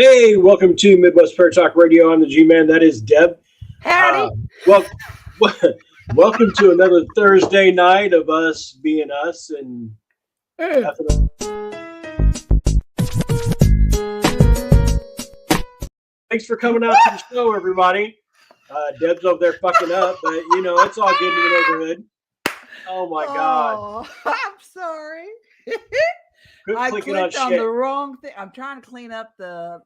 Hey, welcome to Midwest Paratalk Radio. I'm the G-Man. That is Deb. Howdy. Well, welcome to another Thursday night of us being us and Mm. effing. Thanks for coming out to the show, everybody. Deb's over there fucking up, but it's all good in the neighborhood. Oh my God! Oh, I'm sorry. Quit I clicking on clicked on the shit. wrong thing. I'm trying to clean up the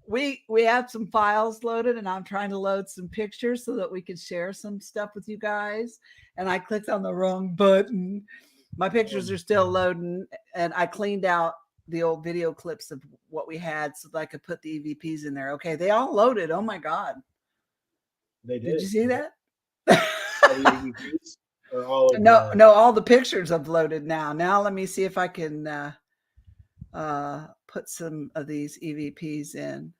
we have some files loaded and I'm trying to load some pictures so that we could share some stuff with you guys. And I clicked on the wrong button. My pictures are still loading and I cleaned out the old video clips of what we had so that I could put the EVPs in there. Okay, they all loaded. Oh my God. They Did did. you see that? All the EVPs or all of No, the. no, all the pictures have loaded now. Now let me see if I can put some of these EVPs in.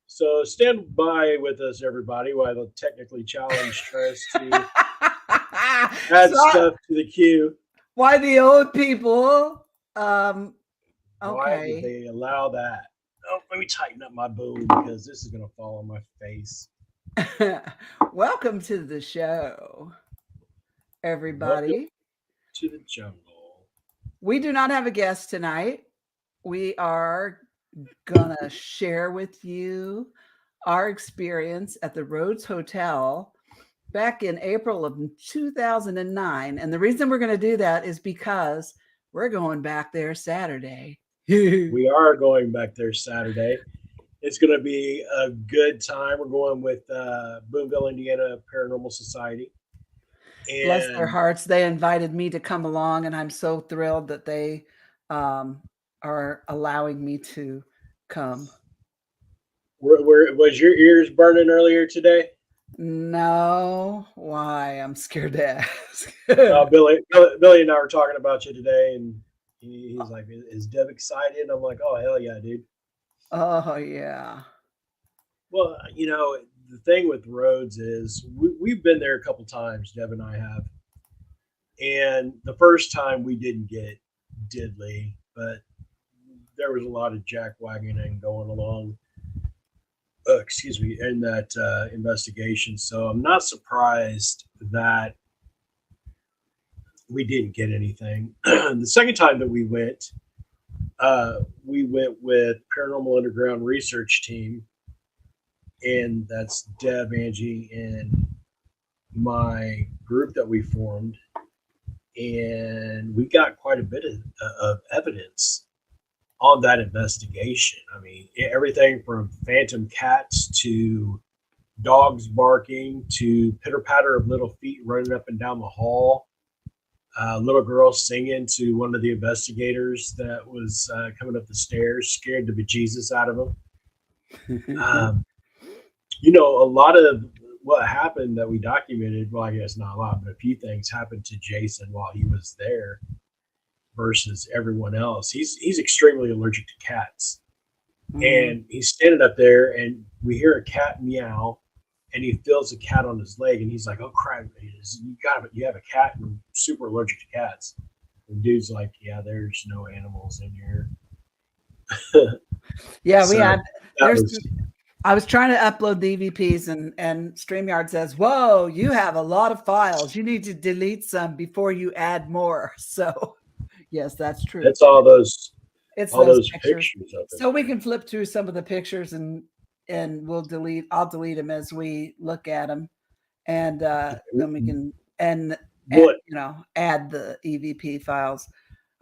So stand by with us, everybody, while the technically challenged tries to add So stuff to the queue. why the old people? Um, Why would okay. they allow that? Oh, let me tighten up my boom because this is going to fall on my face. Welcome to the show, Welcome everybody. to the jungle. We do not have a guest tonight. We are gonna share with you our experience at the Rhodes Hotel back in April of 2009. And the reason we're going to do that is because we're going back there Saturday. We are going back there Saturday. It's going to be a good time. We're going with Boonville, Indiana Paranormal Society. Bless their And hearts. They invited me to come along, and I'm so thrilled that they um, are allowing me to come. was your ears burning earlier today? No, why? I'm scared to ask. Billy and I were talking about you today, and he's like, "Is Deb excited?" I'm like, "Oh hell yeah, dude!" Oh, yeah. Well, the thing with Rhodes is we've been there a couple times. Deb and I have, and the first time we didn't get diddly, but there was a lot of jackwagoning going along. Excuse me, in that investigation. So I'm not surprised that we didn't get anything. The second time that we went with Paranormal Underground Research Team, and that's Deb, Angie, and my group that we formed, and we got quite a bit of evidence on that investigation. I mean, everything from phantom cats to dogs barking to pitter patter of little feet running up and down the hall. Little girl singing to one of the investigators that was coming up the stairs, scared the bejesus out of him. Um, a lot of what happened that we documented, well, I guess not a lot, but a few things happened to Jason while he was there versus everyone else. He's extremely allergic to cats. And he's standing up there and we hear a cat meow and he feels a cat on his leg and he's like, "Oh crap, you have a cat and I'm super allergic to cats." And dude's like, "Yeah, there's no animals in here." Yeah, we So had that there's was I was trying to upload the EVPs and StreamYard says, "Whoa, you have a lot of files. You need to delete some before you add more." So, yes, that's true. that's It's all those those pictures. pictures up in So we there. can flip through some of the pictures and I'll delete them as we look at them and then we can and What add the EVP files.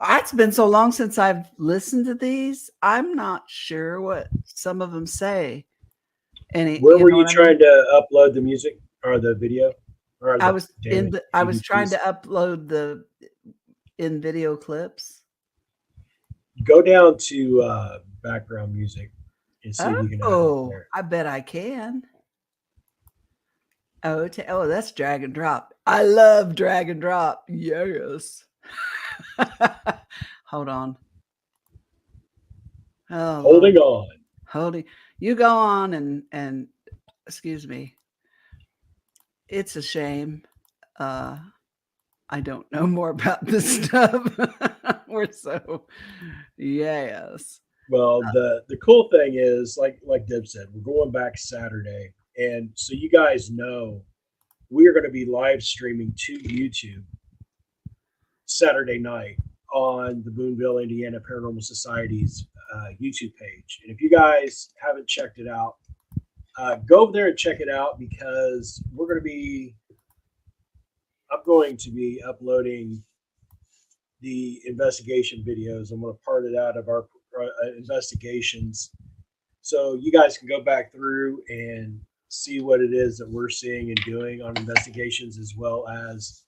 It's been so long since I've listened to these. I'm not sure what some of them say. Any, where you were know you what I mean? trying to upload the music or the video or I the was damn it I was trying to EVPs? upload the in video clips. Go down to background music and see if you can add it Oh, there. I bet I can. Oh, that's drag and drop. I love drag and drop. Yes. Hold on. Oh Lord. Holding on. Holding. You go on and excuse me. It's a shame. Uh I don't know more about this stuff. We're so yes. Well, the cool thing is, like Deb said, we're going back Saturday, and so you guys know we are going to be live streaming to YouTube Saturday night on the Boonville, Indiana Paranormal Society's YouTube page. And if you guys haven't checked it out, go over there and check it out because I'm going to be uploading the investigation videos. I'm going to part it out of our investigations, so you guys can go back through and see what it is that we're seeing and doing on investigations, as well as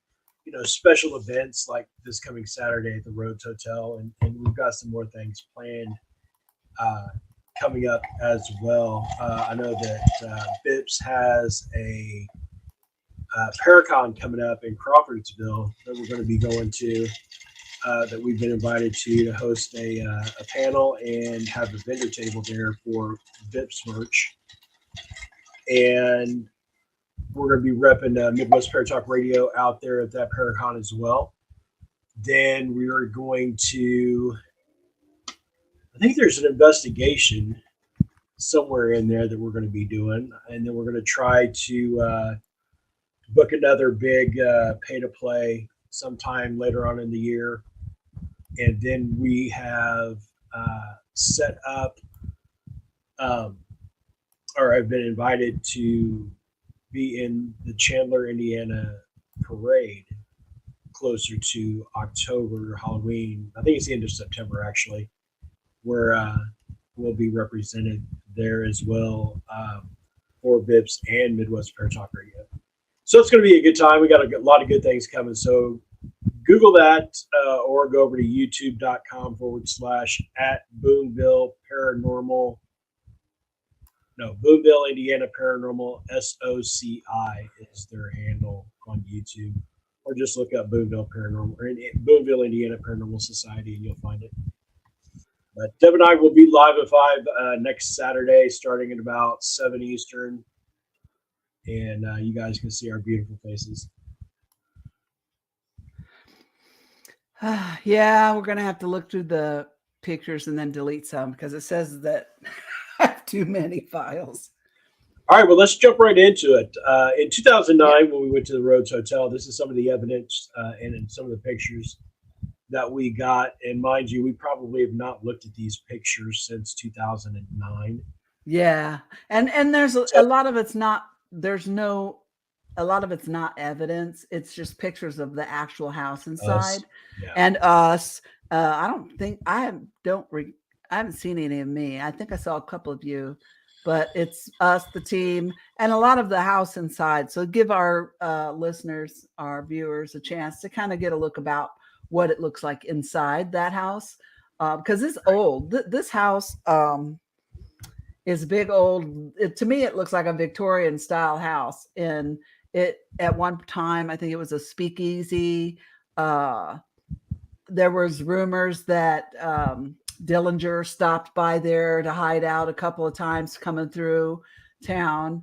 special events like this coming Saturday at the Rhodes Hotel, and we've got some more things planned uh, coming up as well. I know that BIPS has a Paracon coming up in Crawfordsville that we're going to be going to. That we've been invited to host a panel and have a vendor table there for BIPS merch. And we're going to be repping Midwest Paratalk Radio out there at that Paracon as well. Then we are going to, I think there's an investigation somewhere in there that we're going to be doing. And then we're going to try to book another big pay to play sometime later on in the year. And then we have set up, or I've been invited to be in the Chandler, Indiana parade closer to October, Halloween. I think it's the end of September, actually, where we'll be represented there as well for BIPS and Midwest Paratalk Radio. So it's going to be a good time. We got a lot of good things coming. So Google that or go over to youtube.com/ at Boonville Paranormal. No, Boonville, Indiana Paranormal, SOCI is their handle on YouTube. Or just look up Boonville Paranormal, or Boonville, Indiana Paranormal Society, and you'll find it. But Deb and I will be live at 5 next Saturday, starting at about 7 Eastern. And you guys can see our beautiful faces. Yeah, we're going to have to look through the pictures and then delete some because it says that I have too many files. All right, well, let's jump right into it. In 2009, when we went to the Rhodes Hotel, this is some of the evidence and some of the pictures that we got. And mind you, we probably have not looked at these pictures since 2009. Yeah, and there's a lot of it's not. A lot of it's not evidence. It's just pictures of the actual house inside, and us. I haven't seen any of me. I think I saw a couple of you, but it's us, the team, and a lot of the house inside. So give our listeners, our viewers, a chance to kind of get a look about what it looks like inside that house, because it's old. This house is big old. To me, it looks like a Victorian style house. And it at one time, I think it was a speakeasy. There was rumors that Dillinger stopped by there to hide out a couple of times coming through town.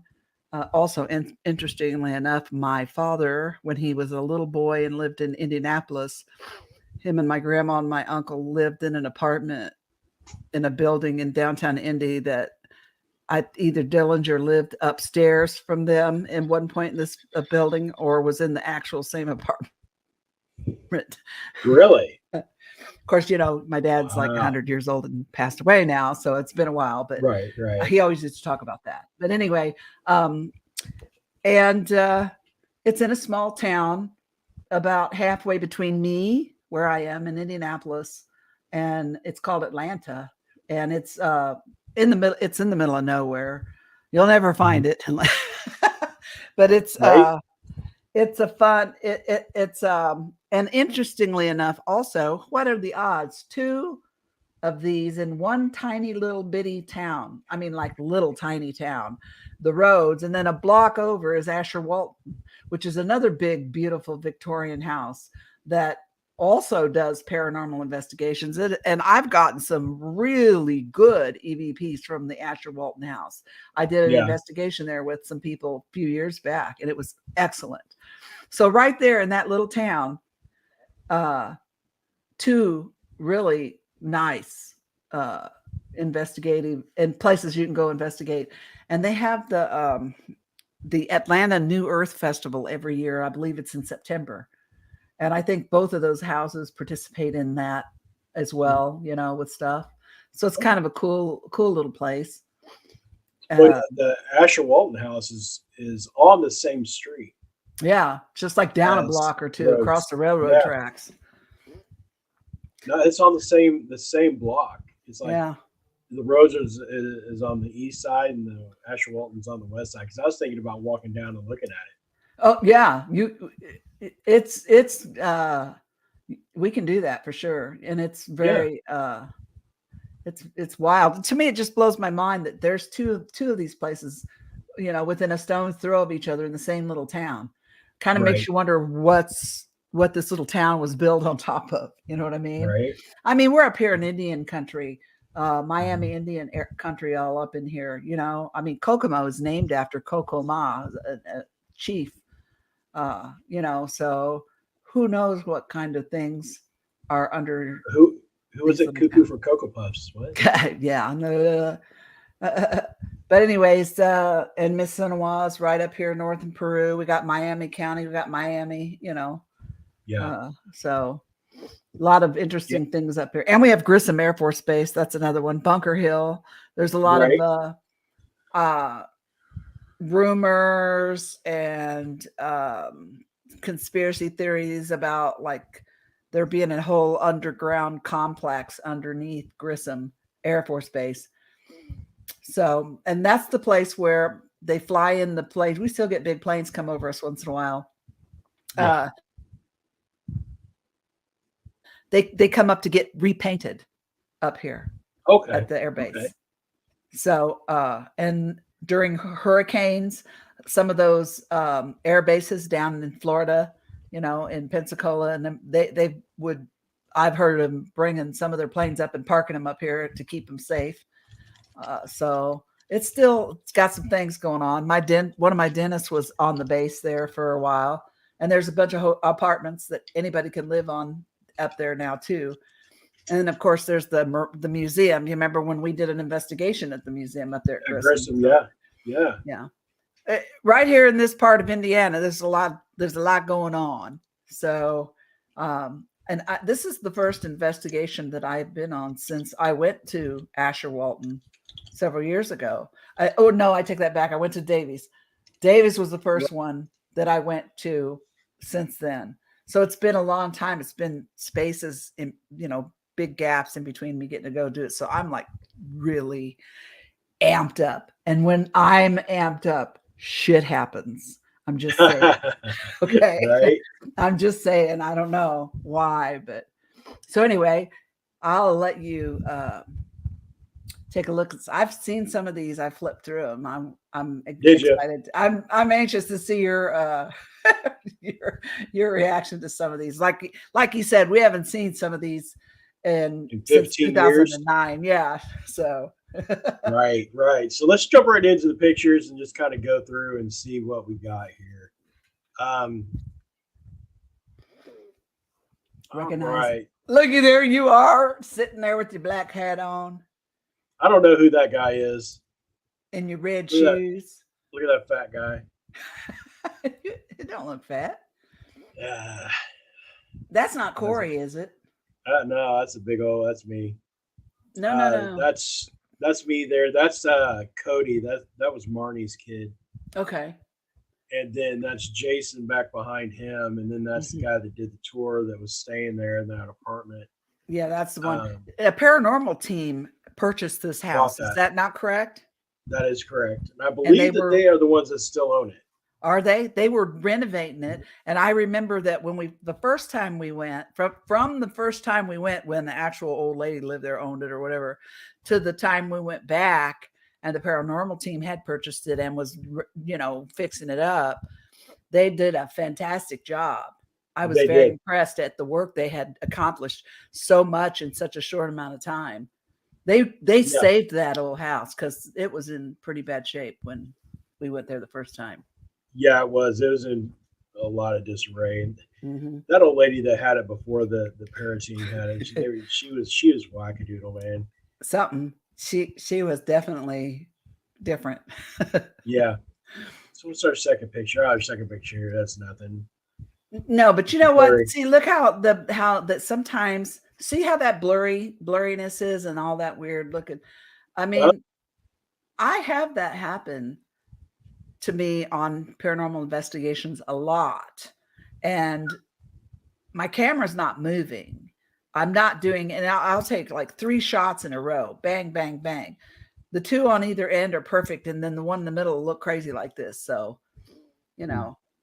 Also, interestingly enough, my father, when he was a little boy and lived in Indianapolis, him and my grandma and my uncle lived in an apartment in a building in downtown Indy that either Dillinger lived upstairs from them in one point in this building or was in the actual same apartment. Really? Of course, my dad's like 100 years old and passed away now, so it's been a while, but right. He always used to talk about that. But anyway, and it's in a small town about halfway between me, where I am in Indianapolis, and it's called Atlanta, and it's in the middle. It's in the middle of nowhere. You'll never find it, but it's right. It's a fun. It's and interestingly enough, also, what are the odds? 2 of these in one tiny little bitty town. I mean, like little tiny town, the Rhodes, and then a block over is Asher Walton, which is another big, beautiful Victorian house that also does paranormal investigations. And I've gotten some really good EVPs from the Asher Walton house. I did an investigation there with some people a few years back, and it was excellent. So right there in that little town, 2 really nice investigative and places you can go investigate. And they have the Atlanta New Earth Festival every year. I believe it's in September. And I think both of those houses participate in that as well, with stuff. So it's kind of a cool little place. Well, the Asher Walton house is on the same street Yeah, just like down a as block or two across Rhodes. the railroad Yeah, tracks. no, it's on the same block. It's like Yeah. the Rhodes is on the east side, and the Asher Walton's on the west side. Because I was thinking about walking down and looking at Oh yeah, it's we can do that for sure. And it's it. Yeah, very it's wild. To me it just blows my mind that there's two of these places, within a stone's throw of each other in the same little town. Kind of makes right, you wonder what this little town was built on top of. You know what I mean? right. I mean, we're up here in Indian country, Miami Mhm. Indian country, all up in here. I mean, Kokomo is named after Kokoma, a chief. So who knows what kind of things are under Who was these it? little Cuckoo towns. for Cocoa Puffs? What? Yeah, no. But anyways, and Miss is right up here north in Peru. We got Miami County, we got Miami, Yeah, so a lot of yeah, interesting things up here. And we have Grissom Air Force Base. That's another one. Bunker Hill. There's a lot of right. uh, rumors and conspiracy theories about like there being a whole underground complex underneath Grissom Air Force Base. So, and that's the place where they fly in the planes. We still get big planes come over us once in a while. Yeah. They come up to get repainted up here Okay. at the air Okay. base. So, and during hurricanes, some of those air bases down in Florida, in Pensacola, and they would, I've heard them bringing some of their planes up and parking them up here to keep them safe. So it's got some things going on. One of my dentists was on the base there for a while, and there's a bunch of apartments that anybody can live on up there now too. And then of course there's the museum. You remember when we did an investigation at the museum up there at Grissom? Grissom. So, Yeah. Yeah. yeah. Right here in this part of Indiana, there's a lot going on. So, this is the first investigation that I've been on since I went to Asher Walton several years ago. I take that back. I went to Davies. Davies was the first one that I went to since then. So it's been a long time. It's been spaces in, big gaps in between me getting to go do it. So I'm like really amped up. And when I'm amped up, shit happens. I'm just saying. Okay. Right. I'm just saying. I don't know why, but so anyway, I'll let you take a look. I've seen some of these. I flipped through them. I'm Did you? excited. I'm anxious to see your your reaction to some of these. Like you said, we haven't seen some of these In since 15 years? 2009. Yeah. So Right. Right. So let's jump right into the pictures and just kind of go through and see what we got here. recognize. Right. Looky there, you are sitting there with your black hat on I don't know who that guy is. and your red Look at that. shoes. Look at that fat guy. It don't look fat. Uh, That's not Corey, is it? no, that's a big old. That's me. No. That's me there. That's Cody. That was Marnie's kid. Okay. And then that's Jason back behind him, and then that's the guy that did the tour that was staying there in that apartment. Yeah, that's the one. A paranormal team purchased this house. Is that not correct? That is correct. And I believe they are the ones that still own it. Are they? They were renovating it. And I remember that when the first time we went, from the first time we went, when the actual old lady lived there, owned it or whatever, to the time we went back and the paranormal team had purchased it and was, fixing it up, they did a fantastic job. I was very impressed at the work they had accomplished so much in such a short amount of time. They saved that old house because it was in pretty bad shape when we went there the first time. Yeah, it was. It was in a lot of disarray. That old lady that had it before the parent team had it, she was wackadoodle, man. Something. She was definitely different. Yeah. So what's our second picture? Our second picture here. That's nothing. No, but you know what? Blurry. See, look how that sometimes see how that blurriness is and all that weird looking. I Uh, mean, I have that happen to me on paranormal investigations a lot. And my camera's not moving. I'm not doing, and I'll take like 3 shots in a row, bang, bang, bang. The 2 on either end are perfect, and then the one in the middle will look crazy like this. So,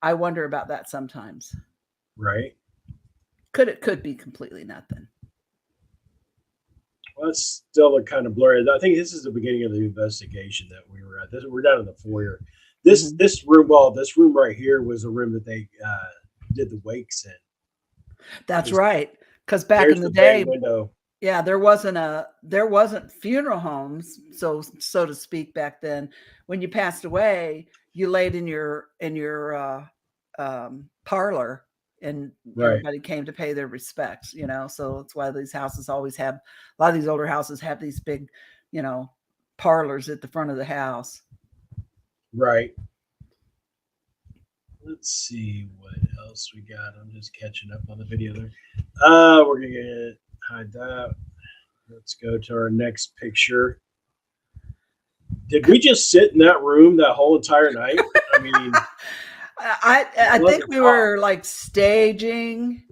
I wonder about that sometimes. right. It could be completely nothing. Well, it's still look kind of blurry. I think this is the beginning of the investigation that we were at. We're down in the foyer. This Mhm. this room, well, this room right here was a room that they did the wakes in. That's 'Cause right. Because back there's in the the bay day, window. yeah, there wasn't funeral homes, so to speak, back then. When you passed away, you laid in your parlor, and Right. everybody came to pay their respects. So that's why these houses always have a lot of these older houses have these big, you know, parlors at the front of the house. Right. Let's see what else we got. I'm just catching up on the video there. We're gonna hide that. Let's go to our next picture. Did we just sit in that room that whole entire night? I mean, I love think the we top. were like staging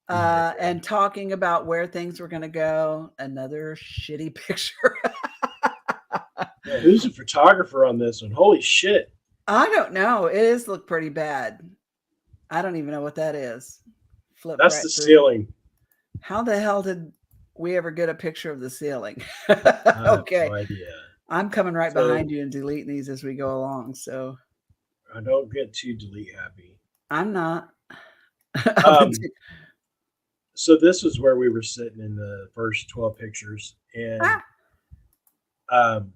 Oh my and gosh. talking about where things were going to go. Another shitty picture. Yeah, who's the photographer on this one? Holy shit. I don't know. It is look pretty bad. I don't even know what that is. Flip That's right the through. ceiling. How the hell did we ever get a picture of the ceiling? I have no Okay. idea. I'm coming right behind So you and deleting these as we go along. So I don't get too delete happy. I'm not. Um, so this was where we were sitting in the first 12 pictures. And Ah, um,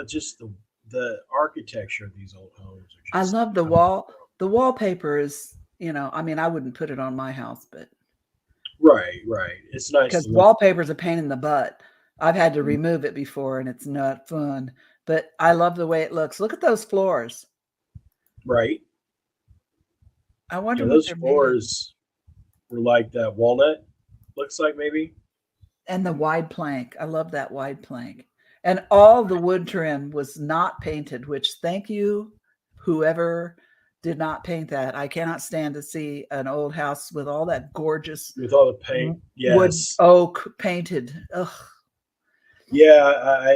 just the architecture of these old homes are I just love the out of this wall. The wallpaper is, I mean, I wouldn't put it on my house, but world. Right, right. It's nice because to look. wallpaper is a pain in the butt. I've had to Mm, remove it before and it's not fun, but I love the way it looks. Look at those floors. right. I wonder Yeah, what those they're made of. floors were like that walnut. Looks like maybe. And the wide plank. I love that wide plank. And all the wood trim was not painted, which thank you, whoever did not paint that. I cannot stand to see an old house with all that gorgeous With all the paint. wood Yes. oak painted. Ugh. Yeah,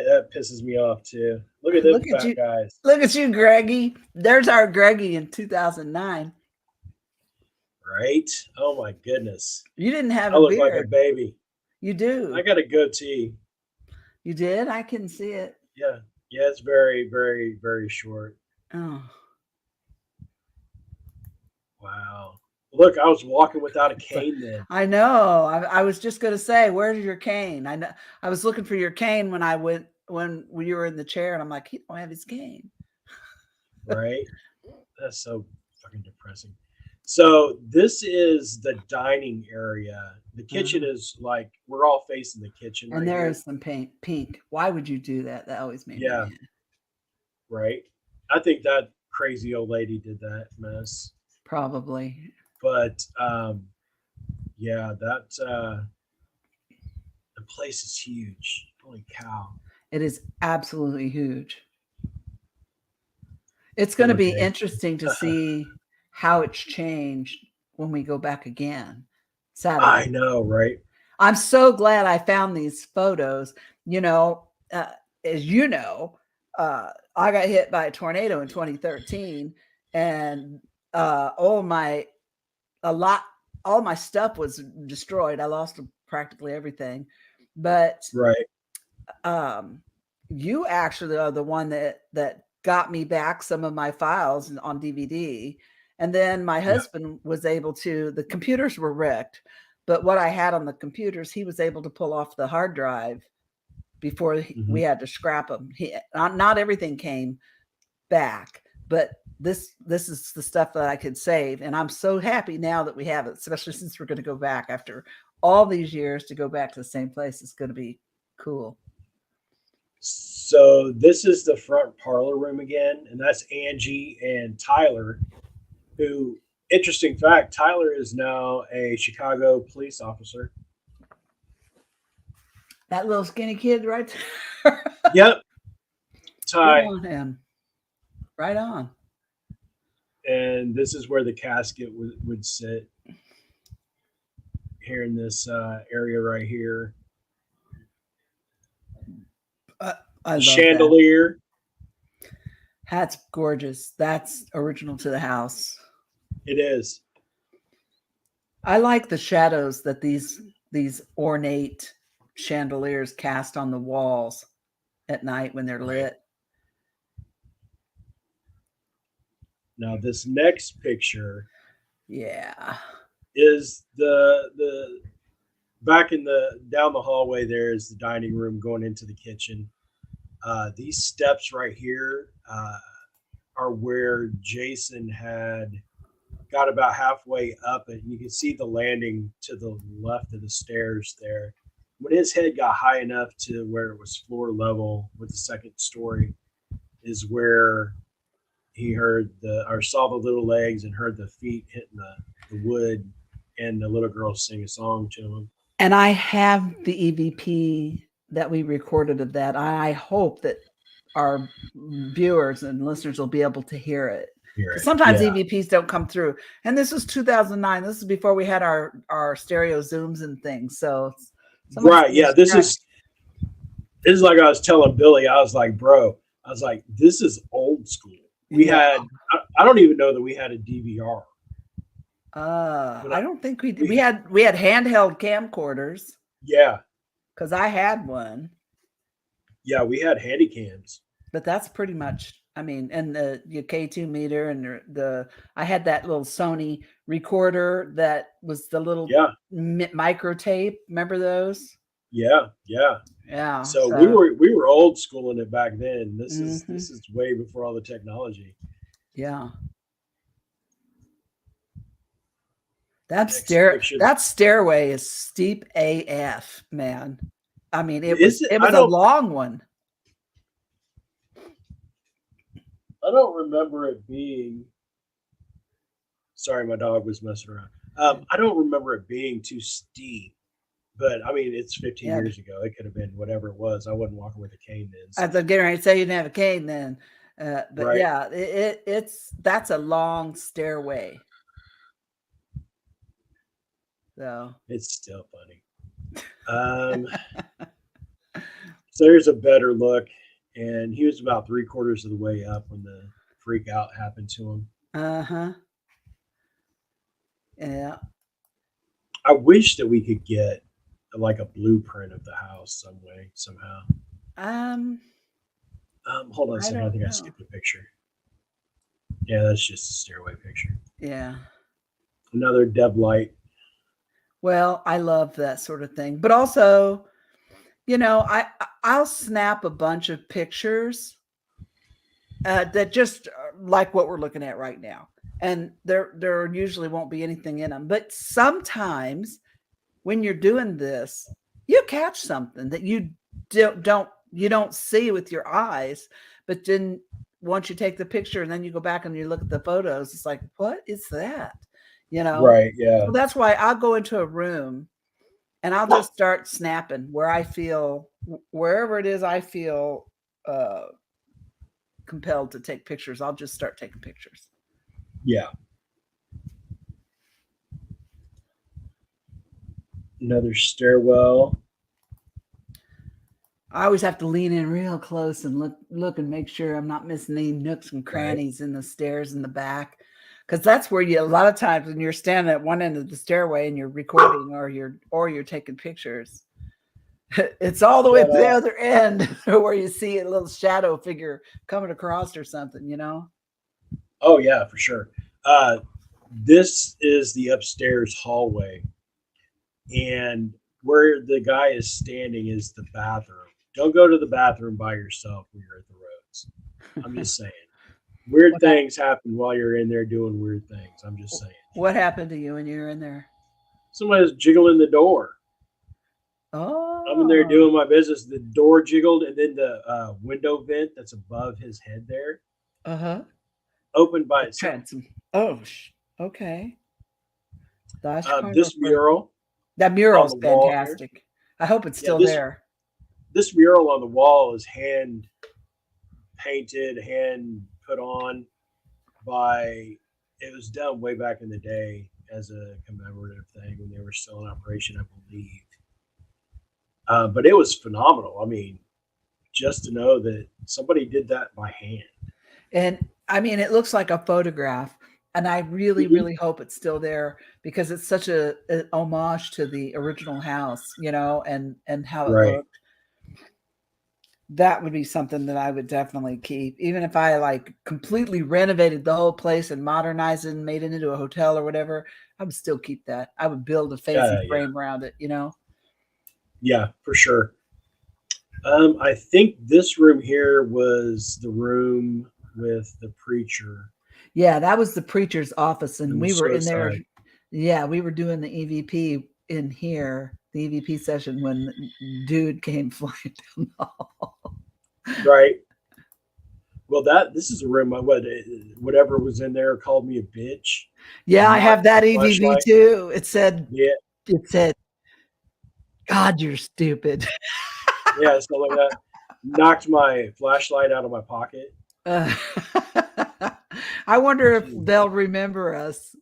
that pisses me off too. Look at them Look at fat you. guys. Look at you, Greggy. There's our Greggy in 2009. Right? Oh my goodness. You didn't have I a look like a beard. baby. You I do. got a goatee. You did? I can see it. Yeah. Yeah, it's very, very, very short. Oh. Wow. Look, I was walking without a cane then. I know. I was just going to say, where's your cane? I know. I was looking for your cane when you were in the chair, and I'm like, he don't have his cane. Right? That's so fucking depressing. So this is the dining area. The kitchen Uh-huh. is like we're all facing the kitchen And right there here. is some paint pink. Why would you do that? That always made me Yeah, mad. right. I think that crazy old lady did that mess. Probably. But yeah, that the place is huge. Holy cow! It is absolutely huge. It's going to be Okay. interesting to see how it's changed when we go back again I Saturday. know, right? I'm so glad I found these photos. You know, uh, as you know, I got hit by a tornado in 2013, and all my a lot all my stuff was destroyed. I lost practically everything, but Right. um, you actually are the one that got me back some of my files on DVD. And then my Yeah. husband was able to, the computers were wrecked, but what I had on the computers, he was able to pull off the hard drive before Hmm. we had to scrap them. Not everything came back, but this is the stuff that I could save, and I'm so happy now that we have it, especially since we're going to go back after all these years to go back to the same place is going to be cool. So this is the front parlor room again, and that's Angie and Tyler, who, interesting fact, Tyler is now a Chicago police officer. That little skinny kid right there. Yep, Good Ty. on him. Right on. And this is where the casket would sit, here in this area right here. I love Chandelier. That's gorgeous. That's original to the house. It is. I like the shadows that these ornate chandeliers cast on the walls at night when they're lit. Now this next picture, yeah, is the back in the down the hallway. There is the dining room going into the kitchen. These steps right here are where Jason had got about halfway up, and you can see the landing to the left of the stairs there. When his head got high enough to where it was floor level with the second story, is where he heard saw the little legs and heard the feet hitting the wood, and the little girl sing a song to him. And I have the EVP that we recorded of that. I hope that our viewers and listeners will be able to hear it. Sometimes EVPs don't come through. And this is 2009. This is before we had our stereo Zooms and things. So right, yeah, this is like I was telling Billy. I was like, bro, I was like, this is old school. We had, I don't even know that we had a DVR. I don't think we did. We had handheld camcorders. Yeah. Because I had one. Yeah, we had handy cams. But that's pretty much, I mean, and the K2 meter and I had that little Sony recorder that was the little micro tape. Remember those? Yeah. So we were old school in it back then. This is way before all the technology. Yeah. That stairway is steep AF, man. I mean, it was a long one. I don't remember it being. Sorry, my dog was messing around. I don't remember it being too steep, but I mean, it's 15 years ago. It could have been whatever it was. I wasn't walking with a cane then. So. I was getting ready to say you didn't have a cane then, but right. Yeah, that's a long stairway. So it's still funny. So there's a better look, and he was about 3/4 of the way up when the freak out happened to him. Yeah. I wish that we could get like a blueprint of the house somehow. Hold on a second. I think I skipped a picture. Yeah, that's just a stairway picture. Yeah. Another Deb light. Well, I love that sort of thing, but also, I'll snap a bunch of pictures that just like what we're looking at right now, and there usually won't be anything in them. But sometimes, when you're doing this, you catch something that you don't see with your eyes, but then once you take the picture and then you go back and you look at the photos, it's like, what is that? Right. Yeah. So that's why I'll go into a room and I'll just start snapping wherever it is I feel compelled to take pictures. I'll just start taking pictures. Yeah. Another stairwell. I always have to lean in real close and look and make sure I'm not missing any nooks and crannies in the stairs in the back. Because that's where a lot of times when you're standing at one end of the stairway and you're recording or you're taking pictures, it's all the way to the other end where you see a little shadow figure coming across or something, Oh yeah, for sure. This is the upstairs hallway, and where the guy is standing is the bathroom. Don't go to the bathroom by yourself when you're at the roads. I'm just saying. Weird things happen while you're in there doing weird things. I'm just saying. What happened to you when you were in there? Somebody's jiggling the door. I'm in there Oh, doing my business. The door jiggled, and then the window vent that's above his head there uh-huh. opened by itself. Transom. Oh, okay. That's kind of This mural that on mural's the wall here. fantastic. I hope it's Yeah, still there. this mural on the wall is hand painted, hand put on by. It was done way back in the day as a commemorative thing when they were still in operation, I believe. But it was phenomenal. I mean, just to know that somebody did that by hand. And I mean, it looks like a photograph. And I really, Mhm. really hope it's still there because it's such a homage to the original house, and how it Right. looked. That would be something that I would definitely keep. Even if I like completely renovated the whole place and modernized it and made it into a hotel or whatever, I would still keep that. I would build a fancy Yeah, frame around it. yeah, for sure. I think this room here was the room with the preacher Yeah, that was the preacher's office, and and the we were in there. suicide. Yeah, we were doing the EVP in here, the EVP session when the dude came flying down the hall. Right. Well, this is a room. Whatever was in there called me a bitch Yeah, and I have knocked my that EVP flashlight. too. It said, Yeah, it said, God, you're stupid. yeah, something like that. Knocked my flashlight out of my pocket. Uh, I wonder if they'll remember us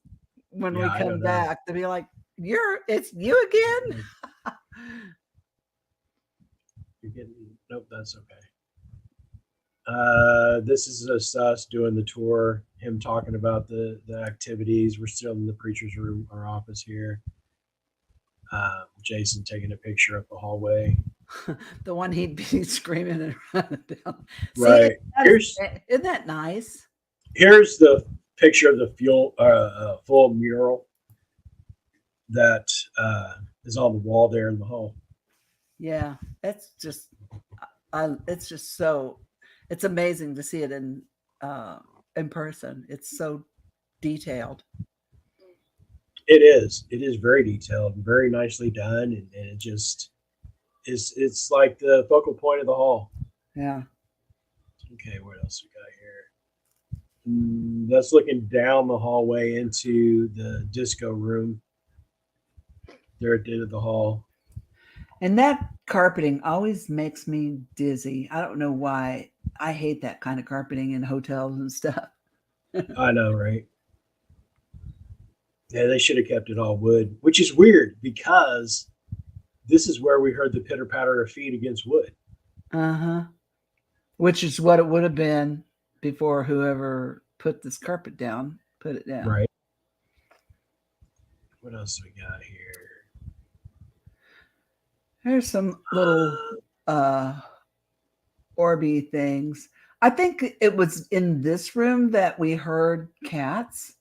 when Yeah, we I come don't know. back. They'll be like, it's you again? You're getting nope. That's okay. This is just us doing the tour. Him talking about the activities. We're still in the preacher's room, our office here. Jason taking a picture up the hallway. The one he'd be screaming and running down. See, Right. isn't that nice? Here's the picture of the full mural that is on the wall there in the hall. Yeah, it's just, it's just so, it's amazing to see it in person. It's so detailed. It is. It is very detailed and very nicely done, and it just is. It's like the focal point of the hall. Yeah. Okay, what else we got here? That's looking down the hallway into the disco room. There at the end of the hall. And that carpeting always makes me dizzy. I don't know why. I hate that kind of carpeting in hotels and stuff. I know, right? Yeah, they should have kept it all wood, which is weird because this is where we heard the pitter patter of feet against wood. Uh-huh. Which is what it would have been before whoever put this carpet down put it down. Right. What else we got here? There's some little uh Orby things. I think it was in this room that we heard cats.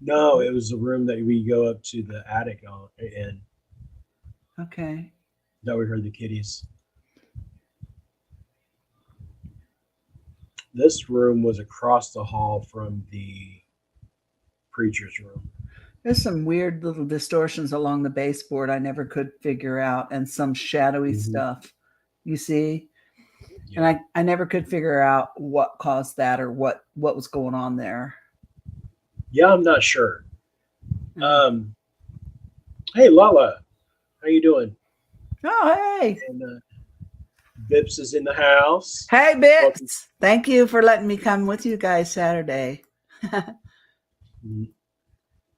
No, it was the room that we go up to the attic on, and Okay. that we heard the kitties. This room was across the hall from the preacher's room. There's some weird little distortions along the baseboard I never could figure out, and some shadowy Hmm. stuff. You see? And Yeah. I never could figure out what caused that or what was going on there. Yeah, I'm not sure. Mm. Hey, Lala, how you doing? Oh, hey. And Bips is in the house. Hey, Welcome. Bix. Thank you for letting me come with you guys Saturday.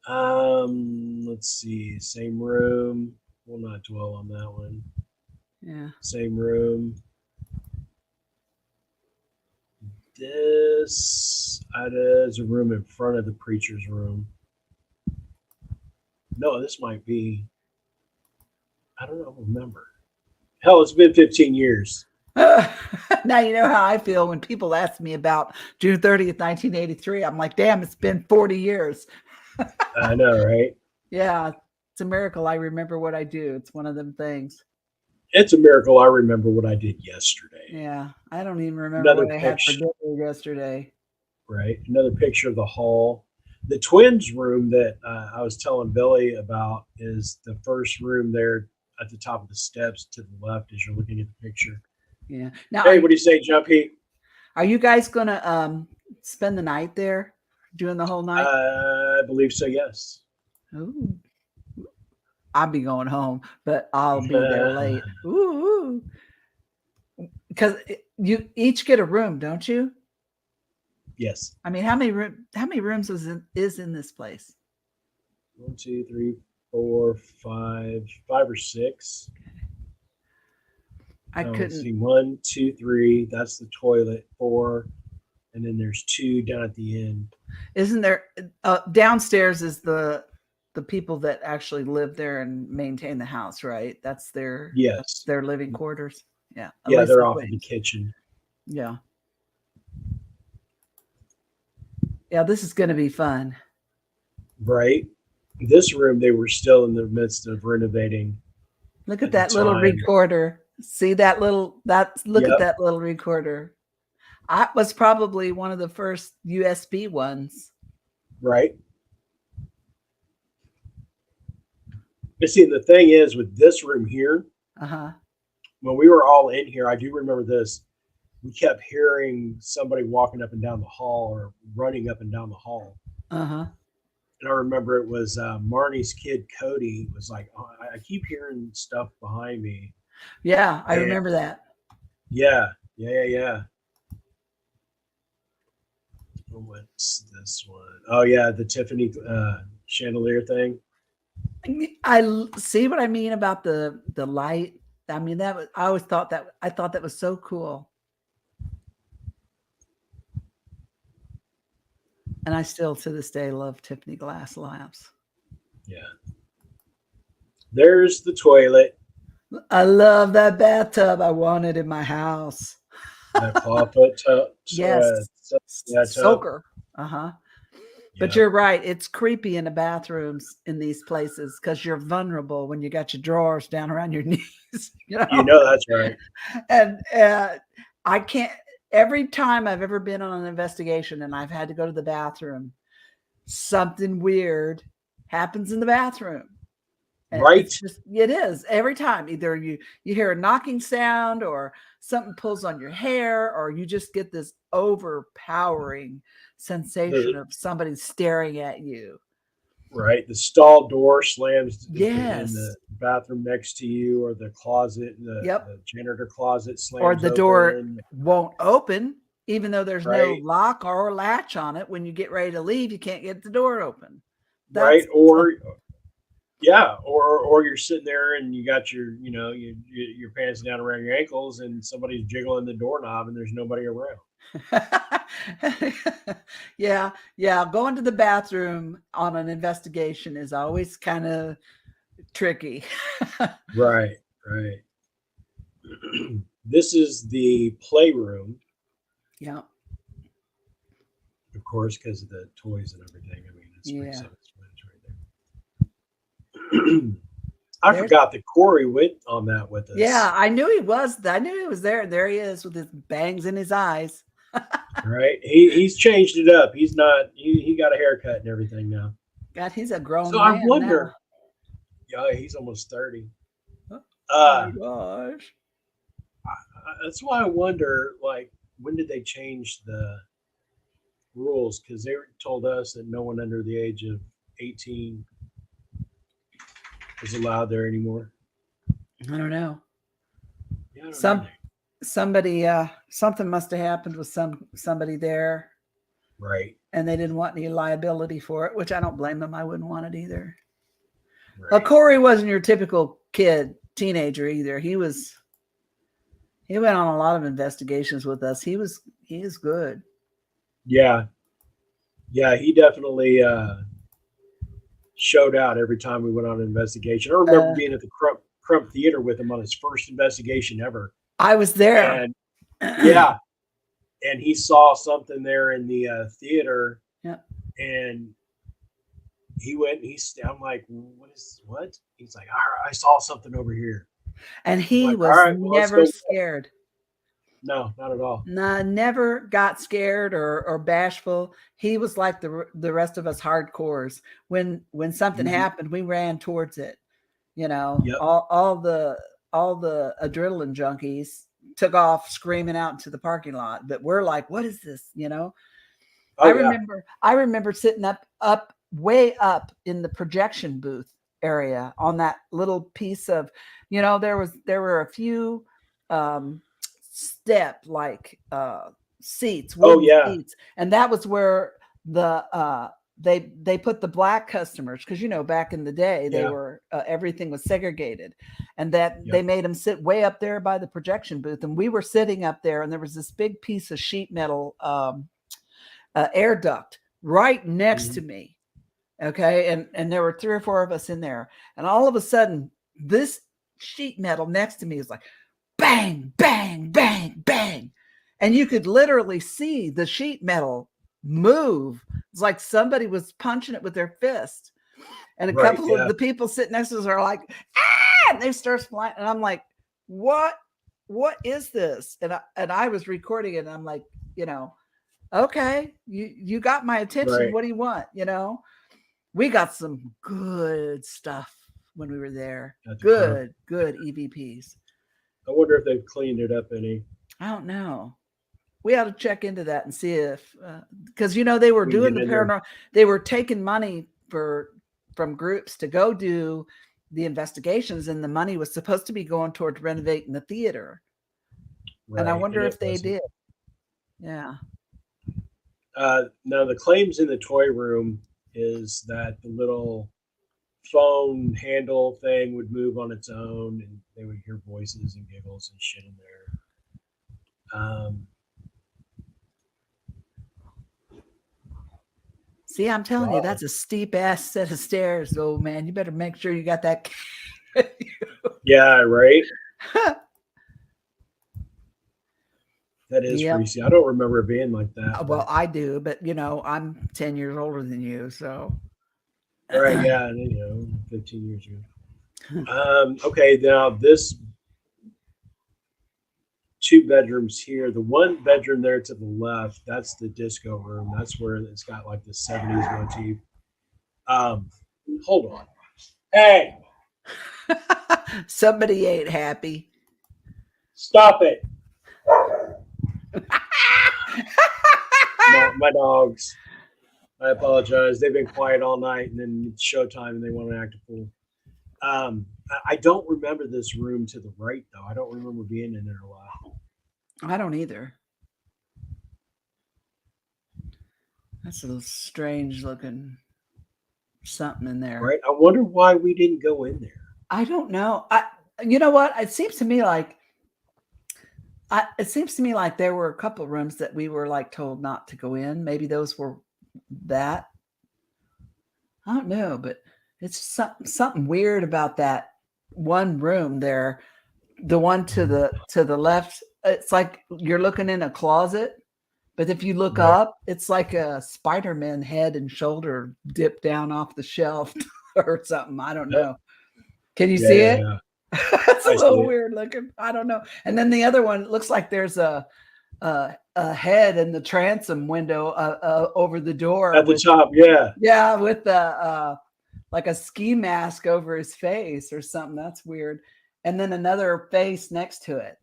Let's see. Same room. We'll not dwell on that one. Yeah. Same room. This is a room in front of the preacher's room. No, this might be. I don't remember. Hell, it's been 15 years. Now you know how I feel when people ask me about June 30th, 1983. I'm like, damn, it's been 40 years. I know, right? Yeah, it's a miracle I remember what I do. It's one of them things. It's a miracle I remember what I did yesterday. Yeah, I don't even remember Another what I had for picture, dinner yesterday. right? Another picture of the hall. The twins room that I was telling Billy about is the first room there at the top of the steps to the left as you're looking at the picture. Yeah. Now, Hey, what do you say, Jumpy? are you guys gonna spend the night there, doing the whole night? I believe so, yes. Ooh, I'll be going home, but I'll be there late. Ooh, because you each get a room, don't you? Yes. I mean, how many rooms is in this place? 1, 2, 3, 4, 5 or 6. I Let's couldn't. see, 1, 2, 3. That's the toilet. 4, and then there's 2 down at the end. Isn't there downstairs is the people that actually live there and maintain the house, right? That's Yes. their living quarters. Yeah, at Yeah, least they're that's off what. of the kitchen. Yeah, yeah. This is going to be fun. Right. This room, they were still in the midst of renovating Look at at the that little time. recorder. See that little look at Yep. that little recorder. I was probably one of the first USB ones. Right. But see, the thing is with this room here, Uh-huh. when we were all in here, I do remember this. We kept hearing somebody walking up and down the hall or running up and down the hall. Uh-huh. And I remember it was Marnie's kid, Cody, was like, oh, I keep hearing stuff behind me. Yeah, I And remember that. yeah. What's this one? Oh, yeah, the Tiffany chandelier thing. See what I mean about the light. I mean that was, I thought that was so cool. And I still to this day love Tiffany glass lamps. Yeah. There's the toilet. I love that bathtub. I want it in my house. That clawfoot tub. Yes. Yeah, tub. Soaker. Uh-huh. But Yeah. you're right. It's creepy in the bathrooms in these places because you're vulnerable when you got your drawers down around your knees. You know that's right. And I can't. Every time I've ever been on an investigation and I've had to go to the bathroom, something weird happens in the bathroom. And Right. it's just it is every time. Either you hear a knocking sound or something pulls on your hair, or you just get this overpowering sensation of somebody staring at you. Right. The stall door slams in Yes. the bathroom next to you, or the closet, the janitor closet slams or the open. door won't open, even though there's no Right. lock or latch on it. When you get ready to leave, you can't get the door open. Right. Or yeah, or you're sitting there and you got your pants down around your ankles and somebody's jiggling the doorknob and there's nobody around. Yeah. Going to the bathroom on an investigation is always kind of tricky. Right. This is the playroom. Yeah. Of course, because of the toys and everything. I mean, it's pretty self-explanatory there. I forgot that Corey went on that with us. Yeah, I knew he was. I knew he was there. There he is with his bangs in his eyes. Right. He's changed it up. He's not. He got a haircut and everything now. God, he's a grown man. So I wonder. Now. Yeah, he's almost 30. Oh my gosh. That's why I wonder, like, when did they change the rules? Because they told us that no one under the age of 18 is allowed there anymore. I don't know. Yeah, somebody something must have happened with somebody there. Right. And they didn't want any liability for it, which I don't blame them. I wouldn't want it either. Right. Well, Corey wasn't your typical teenager either. He went on a lot of investigations with us. He is good. Yeah, he definitely showed out every time we went on an investigation. I remember being at the Crump Theater with him on his first investigation ever. I was there. And yeah, and he saw something there in the theater. Yeah. And he went. I'm like, what? He's like, all right, I saw something over here. And he like, was right, never scared. No, not at all. Nah, never got scared or bashful. He was like the rest of us hardcores. When something Mhm. happened, we ran towards it. You know, Yep. all the adrenaline junkies took off screaming out into the parking lot. But we're like, what is this? You know, Oh yeah. I remember sitting up way up in the projection booth area on that little piece of, there were a few um step like seats, Oh wooden yeah. seats, and that was where the they put the black customers, because back in the day they Yeah. were everything was segregated, and that Yep. they made them sit way up there by the projection booth, and we were sitting up there, and there was this big piece of sheet metal air duct right next Mhm. to me. Okay. And there were three or four of us in there. And all of a sudden, this sheet metal next to me is like bang, bang, bang, bang. And you could literally see the sheet metal move. It's like somebody was punching it with their fist. And a Right. couple of Yeah. the people sitting next to us are like, ah, and they start flying. And I'm like, what? What is this? And I was recording it, and I'm like, you know, okay, you got my attention. Right. What do you want? We got some good stuff when we were there. That's incredible. Good EVPs. I wonder if they've cleaned it up any. I don't know. We ought to check into that and see if, because they were We can doing get the in there. paranormal. They were taking money from groups to go do the investigations, and the money was supposed to be going towards renovating the theater. And I Right. And wonder it if they wasn't. did. Yeah. Now the claims in the toy room is that the little phone handle thing would move on its own, and they would hear voices and giggles and shit in there. See, I'm telling you, Wow. that's a steep ass set of stairs, old man. You better make sure you got that. Yeah. Right. That is Yep. greasy. I don't remember it being like that, Well, but I do, but I'm 10 years older than you, so. right. Yeah. And, 15 years ago. Okay. Now this two bedrooms here. The one bedroom there to the left, that's the disco room. That's where it's got like the 70s motif. Um, Hold on. Hey, Somebody ain't happy. stop it. My dogs. I apologize. They've been quiet all night, and then it's showtime, and they want to act a fool. I don't remember this room to the right, though. I don't remember being in there a lot. I don't either. That's a strange looking something in there. Right? I wonder why we didn't go in there. I don't know. You know what? It seems to me like there were a couple of rooms that we were like told not to go in. Maybe those were that. I don't know, but it's something weird about that one room there. The one to the left, it's like you're looking in a closet, but if you look Right. up, it's like a Spider-Man head and shoulder dipped down off the shelf or something. I don't Yep. know. Can you Yeah, see yeah, it? yeah. It's a I see little it. weird looking. I don't know. And then the other one, it looks like there's a head in the transom window over the door At the with, top, yeah. yeah, with the like a ski mask over his face or something. That's weird. And then another face next to it,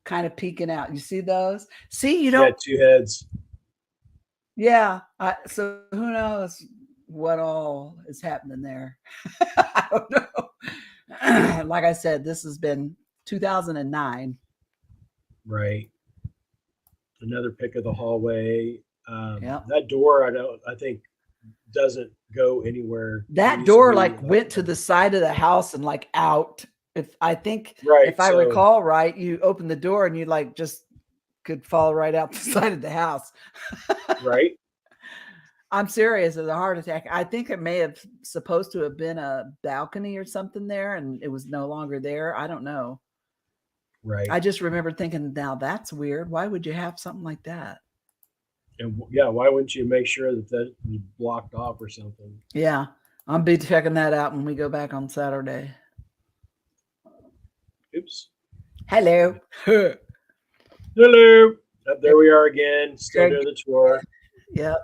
kind of peeking out. You see those? See, you Yeah, don't. two heads. Yeah. So who knows what all is happening there? I don't know. Like I said, this has been 2009. Right. Another pick of the hallway. Yep. That door, I think, doesn't go anywhere. There That used to door be like went to the side of the house and like out. If right. I So, recall right, you opened the door and you like just could fall right out the side of the house. right. I'm serious. It's a heart attack. I think it may have supposed to have been a balcony or something there, and it was no longer there. I don't know. Right. I just remember thinking, now that's weird. Why would you have something like that? And yeah, why wouldn't you make sure that that was blocked off or something? Yeah, I'll be checking that out when we go back on Saturday. Oops. Hello. Hello. There we are again. Still doing the tour. Yep.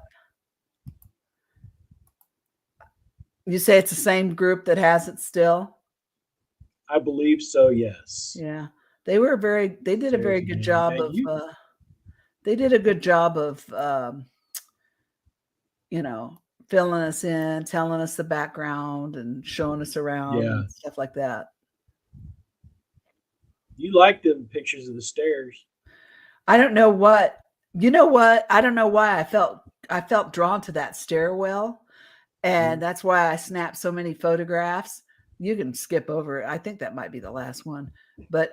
You say it's the same group that has it still? I believe so. Yes. Yeah. They did a very good job of they did a good job of filling us in, telling us the background and showing us around and stuff like that. You like them pictures of the stairs. I don't know what. You know what? I don't know why I felt drawn to that stairwell, and that's why I snapped so many photographs. You can skip over it. I think that might be the last one. But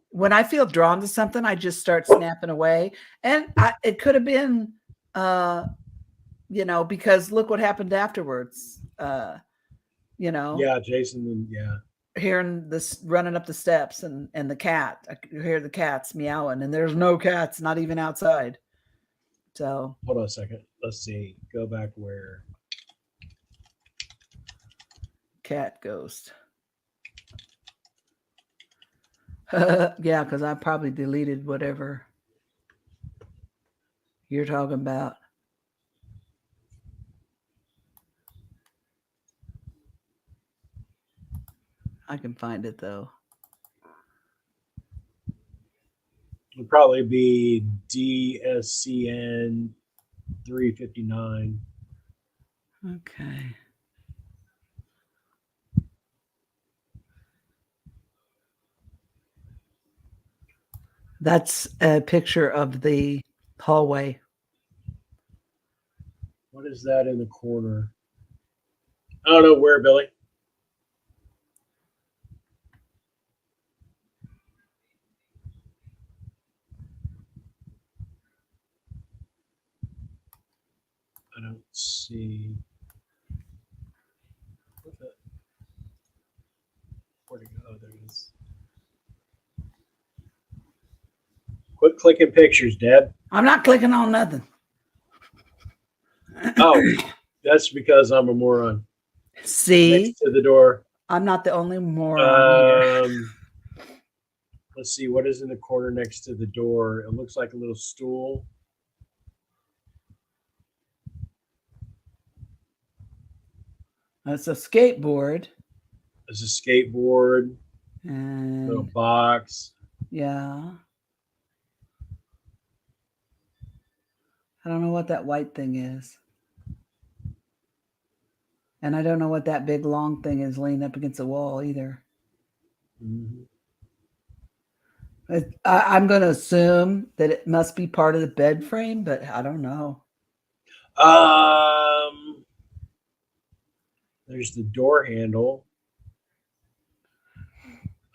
when I feel drawn to something, I just start snapping away. And it could have been because look what happened afterwards. Yeah, Jason. Yeah. Hearing this running up the steps and the cat, I hear the cats meowing, and there's no cats, not even outside. So hold on a second. Let's see. Go back where cat ghost. Yeah, because I probably deleted whatever you're talking about. I can find it though. It'll probably be DSCN 359. Okay. That's a picture of the hallway. What is that in the corner? I don't know where, Billy. I don't see. Where'd it go? There it is. Quit clicking pictures, Deb. I'm not clicking on nothing. Oh, that's because I'm a moron. See? Next to the door. I'm not the only moron here. Let's see. What is in the corner next to the door? It looks like a little stool. That's a skateboard. There's a skateboard. And little box. Yeah. I don't know what that white thing is. And I don't know what that big long thing is laying up against the wall either. Mm-hmm. I'm going to assume that it must be part of the bed frame, but I don't know. There's the door handle.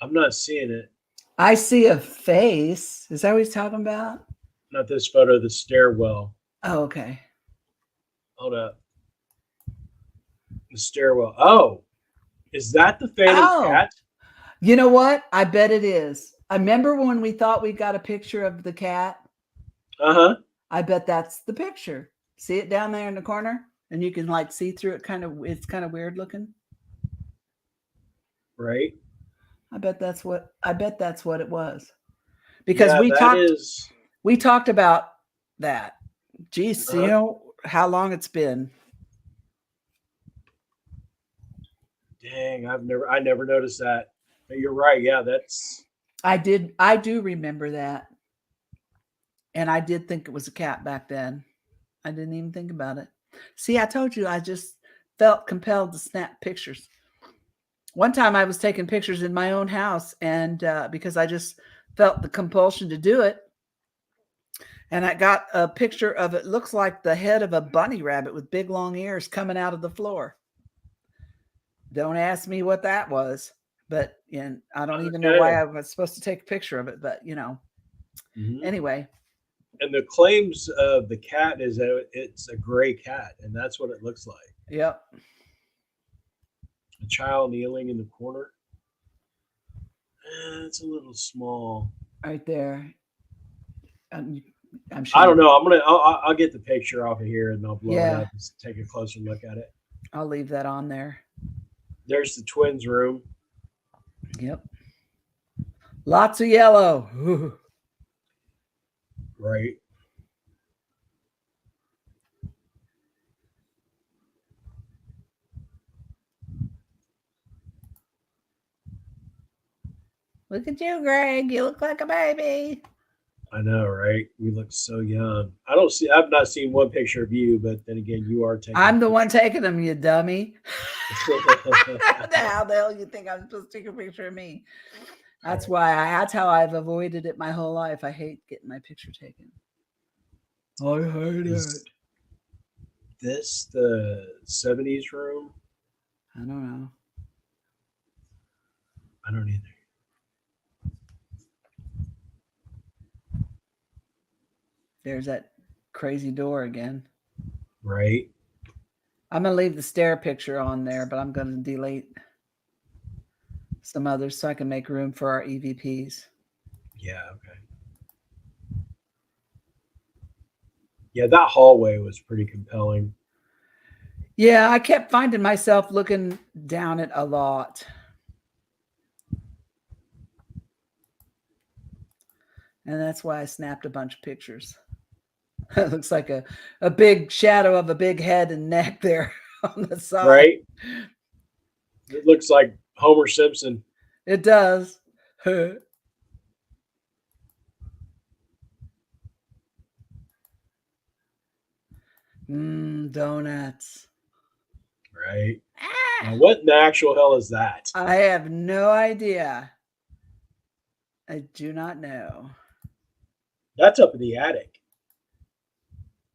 I'm not seeing it. I see a face. Is that what he's talking about? Not this photo, the stairwell. Oh, okay. Hold up. The stairwell. Oh, is that the Phantom cat? You know what? I bet it is. I remember when we thought we got a picture of the cat. Uh-huh. I bet that's the picture. See it down there in the corner? And you can like see through it. It's kind of weird looking. Right. I bet that's what it was. Because we talked about that. Geez, you know how long it's been. Dang, I never noticed that. But you're right. Yeah, that's. I do remember that. And I did think it was a cat back then. I didn't even think about it. See, I told you I just felt compelled to snap pictures. One time I was taking pictures in my own house, and because I just felt the compulsion to do it. And I got a picture of it. Looks like the head of a bunny rabbit with big long ears coming out of the floor. Don't ask me what that was, but I don't even know why I was supposed to take a picture of it, but Anyway. And the claims of the cat is that it's a gray cat, and that's what it looks like. Yep. A child kneeling in the corner. It's a little small. Right there. I'm sure. I don't know. I'll get the picture off of here and I'll blow it up and take a closer look at it. I'll leave that on there. There's the twins' room. Yep. Lots of yellow. Right. Look at you, Greg. You look like a baby. I know, right? We look so young. I've not seen one picture of you, but then again, you are taking I'm the one taking them, you dummy. How the hell you think I'm supposed to take a picture of me? That's how I've avoided it my whole life. I hate getting my picture taken. I hate Is it. this the 70s room? I don't know. I don't either. There's that crazy door again. Right. I'm going to leave the stair picture on there, but I'm going to delete some others so I can make room for our EVPs. Yeah, okay. Yeah, that hallway was pretty compelling. Yeah, I kept finding myself looking down it a lot. And that's why I snapped a bunch of pictures. It looks like a big shadow of a big head and neck there on the side. Right? It looks like Homer Simpson. It does. Donuts. Right. Now, what in the actual hell is that? I have no idea. I do not know. That's up in the attic.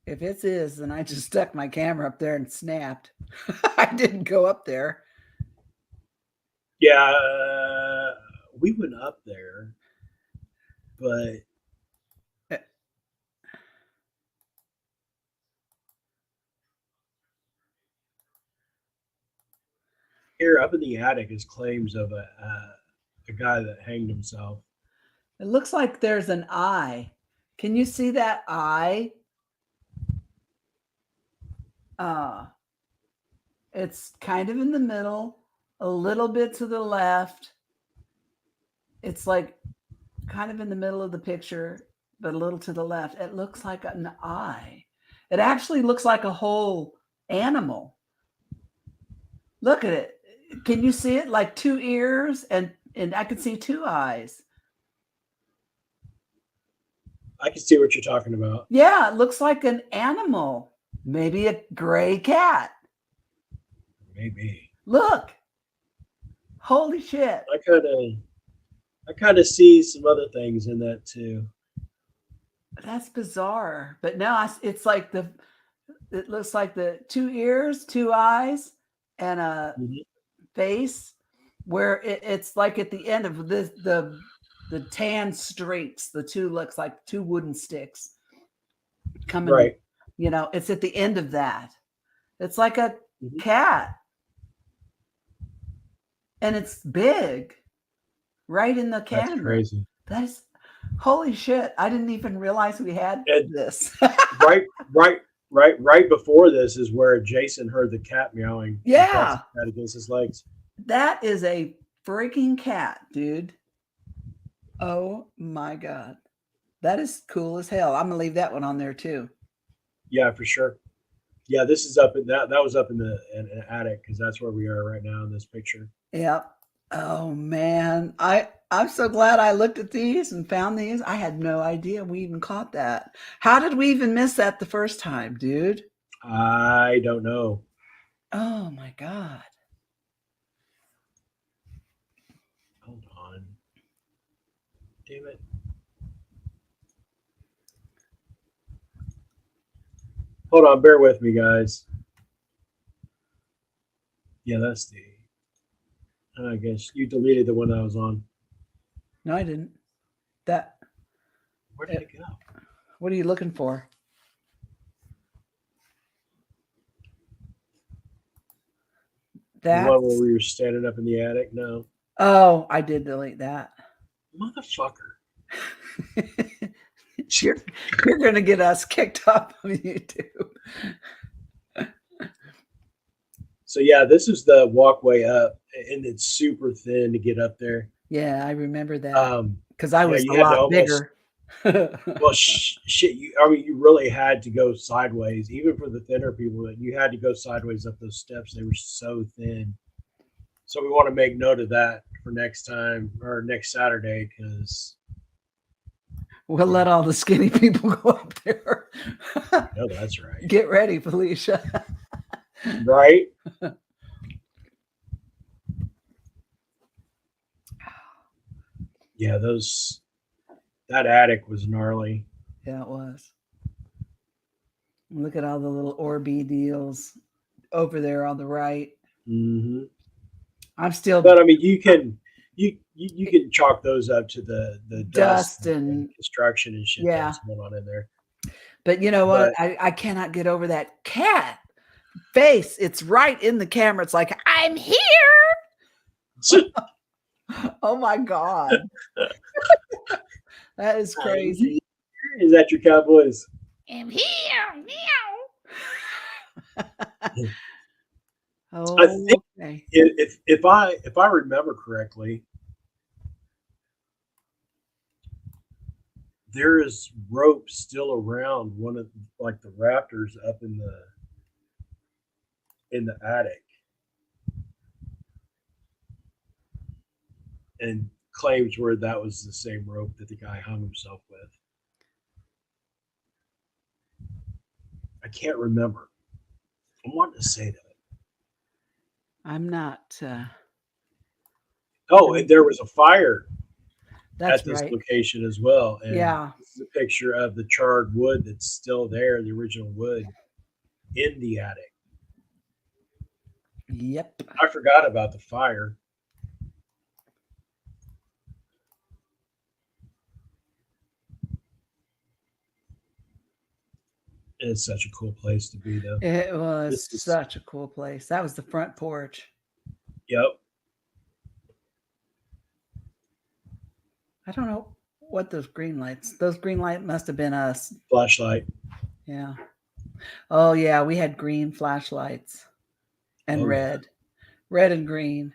If it is, then I just stuck my camera up there and snapped. I didn't go up there. Yeah, we went up there, but here up in the attic is claims of a guy that hanged himself. It looks like there's an eye. Can you see that eye? It's kind of in the middle, a little bit to the left. It's like kind of in the middle of the picture, but a little to the left. It looks like an eye. It actually looks like a whole animal. Look at it. Can you see it? Like two ears and I can see two eyes. I can see what you're talking about. Yeah, it looks like an animal. Maybe a gray cat. Maybe. Look. Holy shit. I kind of see some other things in that too. That's bizarre. But no, it's like it looks like the two ears, two eyes, and a face where it's like at the end of this the tan streaks, the two looks like two wooden sticks coming, right. It's at the end of that. It's like a cat. And it's big. Right in the camera. That's crazy. That's holy shit. I didn't even realize we had this. right before this is where Jason heard the cat meowing. Yeah. Cat against his legs. That is a freaking cat, dude. Oh my God. That is cool as hell. I'm gonna leave that one on there too. Yeah, for sure. Yeah, this is up in that was up in the attic because that's where we are right now in this picture. Yep. Oh man. I'm so glad I looked at these and found these. I had no idea we even caught that. How did we even miss that the first time, dude? I don't know. Oh my God. Hold on. Damn it. Hold on, bear with me, guys. Yeah, that's the. I guess you deleted the one I was on. No, I didn't. That. Where did it go? What are you looking for? The one where we were standing up in the attic? No. Oh, I did delete that. Motherfucker. You're going to get us kicked off of YouTube. So yeah, this is the walkway up, and it's super thin to get up there. Yeah, I remember that because I was a lot bigger. Well, shit. You really had to go sideways, even for the thinner people. That you had to go sideways up those steps. They were so thin. So we want to make note of that for next time or next Saturday, because We'll let all the skinny people go up there. no, that's right. Get ready, Felicia. Right? Yeah, that attic was gnarly. Yeah, it was. Look at all the little Orby deals over there on the right. Hmm. I'm still But I mean, you can chalk those up to the dust dust and and construction and shit that yeah. was going on in there. But you know what? But I cannot get over that cat face. It's right in the camera. It's like, I'm here. Oh my God. That is crazy. is that your Cowboys? I'm here. Meow. I Oh, think okay. if I remember correctly, there is rope still around one of like the rafters up in the attic, and claims where that was the same rope that the guy hung himself with. I can't remember. I wanted to say that. I'm not. Oh, and there was a fire That's at this right. location as well, and Yeah. this is a picture of the charred wood that's still there, the original wood in the attic. Yep. I forgot about the fire. It's such a cool place to be, though. It was This is, such a cool place. That was the front porch. yep, I don't know what those green lights. Those green light must have been us. flashlight. Yeah. Oh yeah, we had green flashlights and Oh yeah, red and green.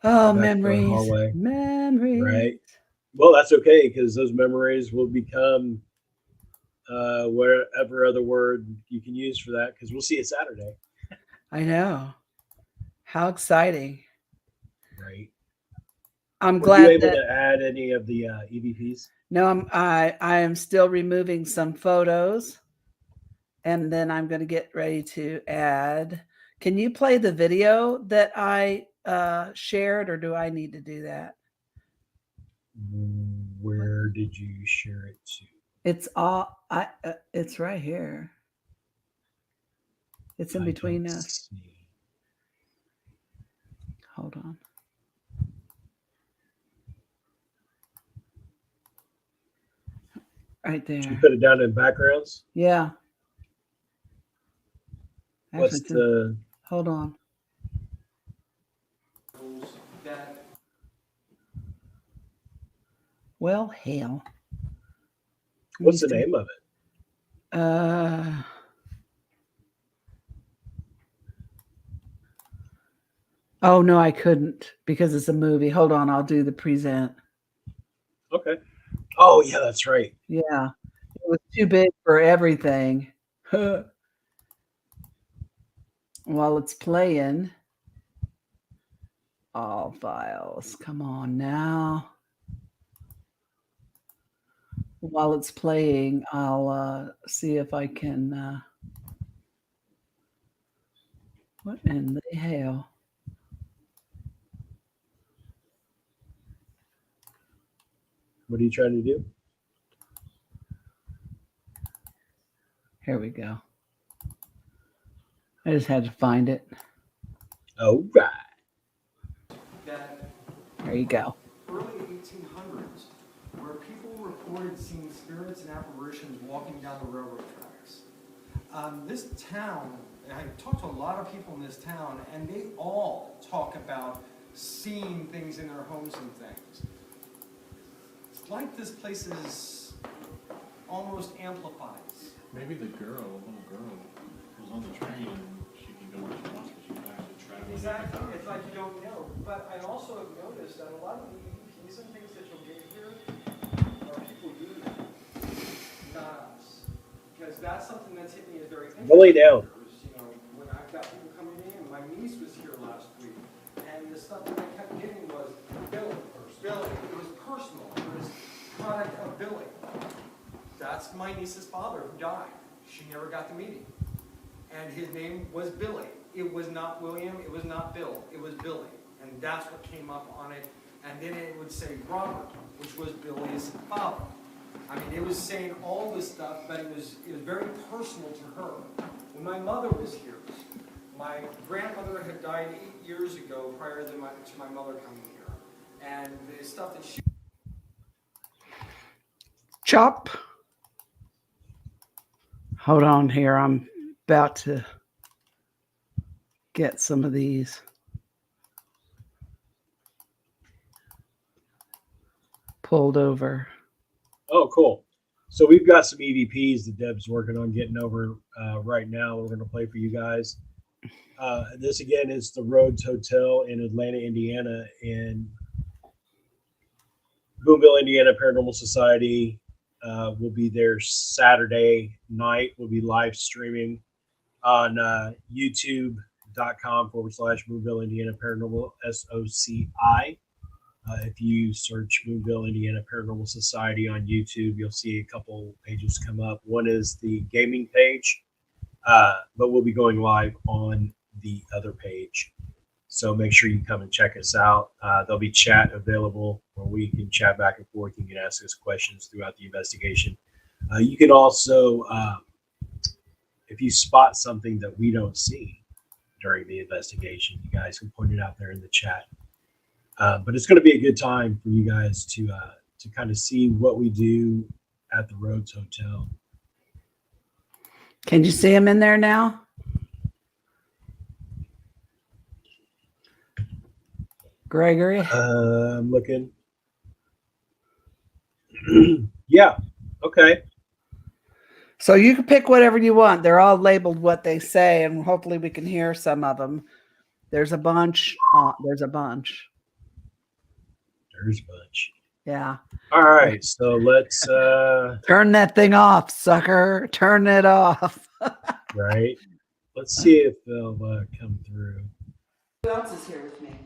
the Oh, backyard memories, hallway, memories. right? Well, that's okay because those memories will become whatever other word you can use for that. Because we'll see it Saturday, I know. How exciting! right? I'm Were you glad able that to add any of the EVPs? no, I am still removing some photos, and then I'm going to get ready to add. Can you play the video that I shared, or do I need to do that? Where did you share it to? It's all I. It's right here. It's in I don't between us. see. Hold on. Right Did you there. put it down in backgrounds? Yeah. Actually, What's the hold on. Well, hell. what's the name of it? Uh, oh no, I couldn't because it's a movie. Hold on, I'll do the present. Okay. Oh yeah, that's right. Yeah, it was too big for everything. While it's playing, all files. Come on now. While it's playing, I'll see if I can. What in the hell? What are you trying to do? Here we go. I just had to find it. All right. There you go. Early 1800s, where people reported seeing spirits and apparitions walking down the railroad tracks. This town, I talked to a lot of people in this town, and they all talk about seeing things in their homes and things. It's like this place is almost amplifies. Maybe the little girl, was on the train and she can go where she wants, but she's actually traveling Exactly. It's like you don't know. But I also have noticed that a lot of the EVPs and things that you'll get here are people using them, not us. Because that's something that's hit me as very interesting. Lay down. You know, when I've got people coming in, my niece was here last week, and the stuff that I kept getting was billing. Billing. It was personal. It was product of billing. That's my niece's father who died. She never got the meeting. And his name was Billy. It was not William, it was not Bill, it was Billy. And that's what came up on it. And then it would say Robert, which was Billy's father. I mean, it was saying all this stuff, but it was very personal to her. When my mother was here, my grandmother had died 8 years ago prior to my mother coming here. And the stuff that she... Chop. Hold on here. I'm about to get some of these pulled over. Oh, cool. So we've got some EVPs that Deb's working on getting over right now. We're going to play for you guys. This again is the Rhodes Hotel in Atlanta, Indiana, and Boonville, Indiana Paranormal Society will be there Saturday night. We'll be live streaming on youtube.com/Boonville, Indiana Paranormal SOCI. If you search Boonville, Indiana Paranormal Society on YouTube, you'll see a couple pages come up. One is the gaming page, but we'll be going live on the other page. So make sure you come and check us out. There'll be chat available where we can chat back and forth. You can ask us questions throughout the investigation. You can also, if you spot something that we don't see during the investigation, you guys can point it out there in the chat. But it's going to be a good time for you guys to kind of see what we do at the Rhodes Hotel. Can you see him in there now? Gregory? I'm looking. Yeah. Okay. So you can pick whatever you want. They're all labeled what they say, and hopefully we can hear some of them. There's a bunch. There's a bunch. There's a bunch. Yeah. All right. So let's turn that thing off, sucker. Turn it off. Right. Let's see if they'll come through. Who else is here with me?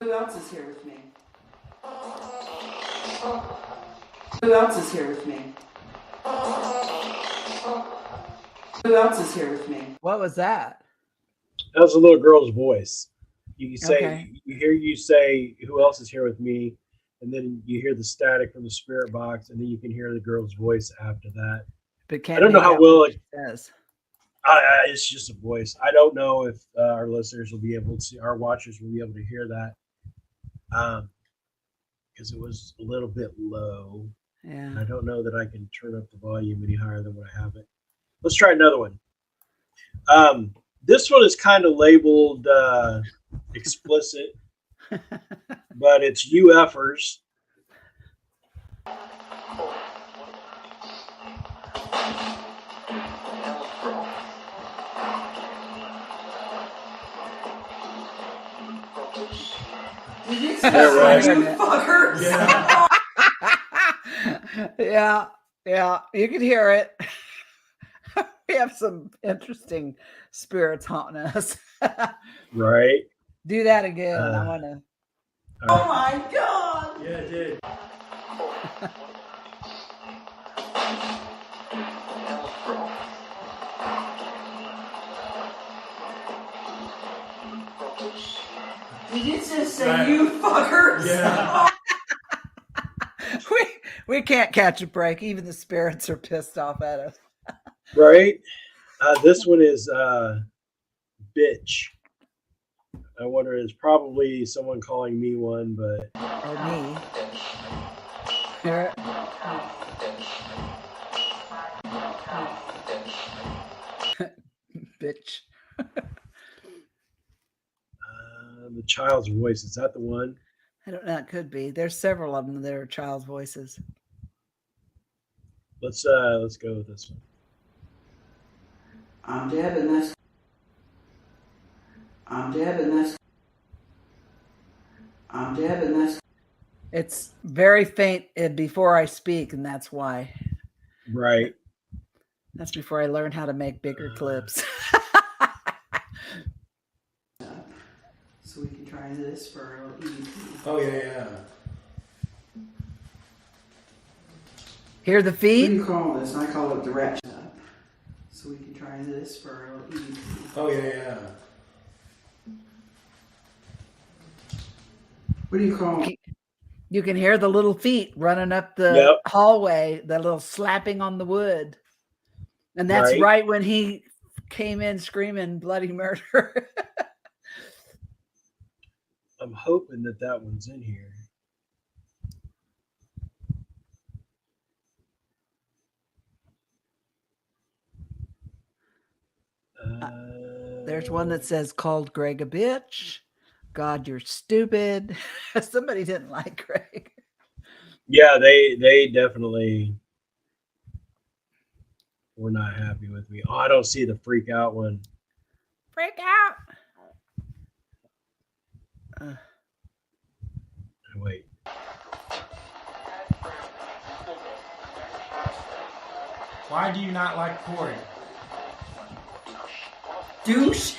Who else is here with me? Who else is here with me? Who else is here with me? What was that? That was a little girl's voice. You say, Okay. you say, who else is here with me? And then you hear the static from the spirit box, and then you can hear the girl's voice after that. But I don't know how well it says. It's just a voice. I don't know if our listeners will be able to, our watchers will be able to hear that, because it was a little bit low. Yeah. I don't know that I can turn up the volume any higher than what I have it. Let's try another one. This one is kind of labeled explicit, but it's UFers. Yeah. Yeah, you can hear it. We have some interesting spirits haunting us. Right. Do that again. I want to. Oh my God. Yeah, it did. Did you just say you fuckers? Yeah. We can't catch a break. Even the spirits are pissed off at us. Right. This one is bitch. I wonder, it's probably someone calling me one, but Or me. Hear it? Bitch. the child's voice, is that the one? I don't know. It could be. There's several of them that are child's voices. Let's go with this one. I'm Deb, and that's I'm Deb, and that's. It's very faint before I speak, and that's why. Right. That's before I learn how to make bigger clips. So we can try this for a little EVP. Oh, yeah. Hear the What do feet? you call this? I call it the rat. So we can try this for a little EVP. Oh, yeah. What do you call it? You can hear the little feet running up the hallway, the little slapping on the wood. And that's right when he came in screaming bloody murder. I'm hoping that one's in here. There's one that says called Greg a bitch. God, you're stupid. Somebody didn't like Greg. Yeah, they definitely were not happy with me. Oh, I don't see the freak out one. Freak out. Wait. Why do you not like Corey? Douche.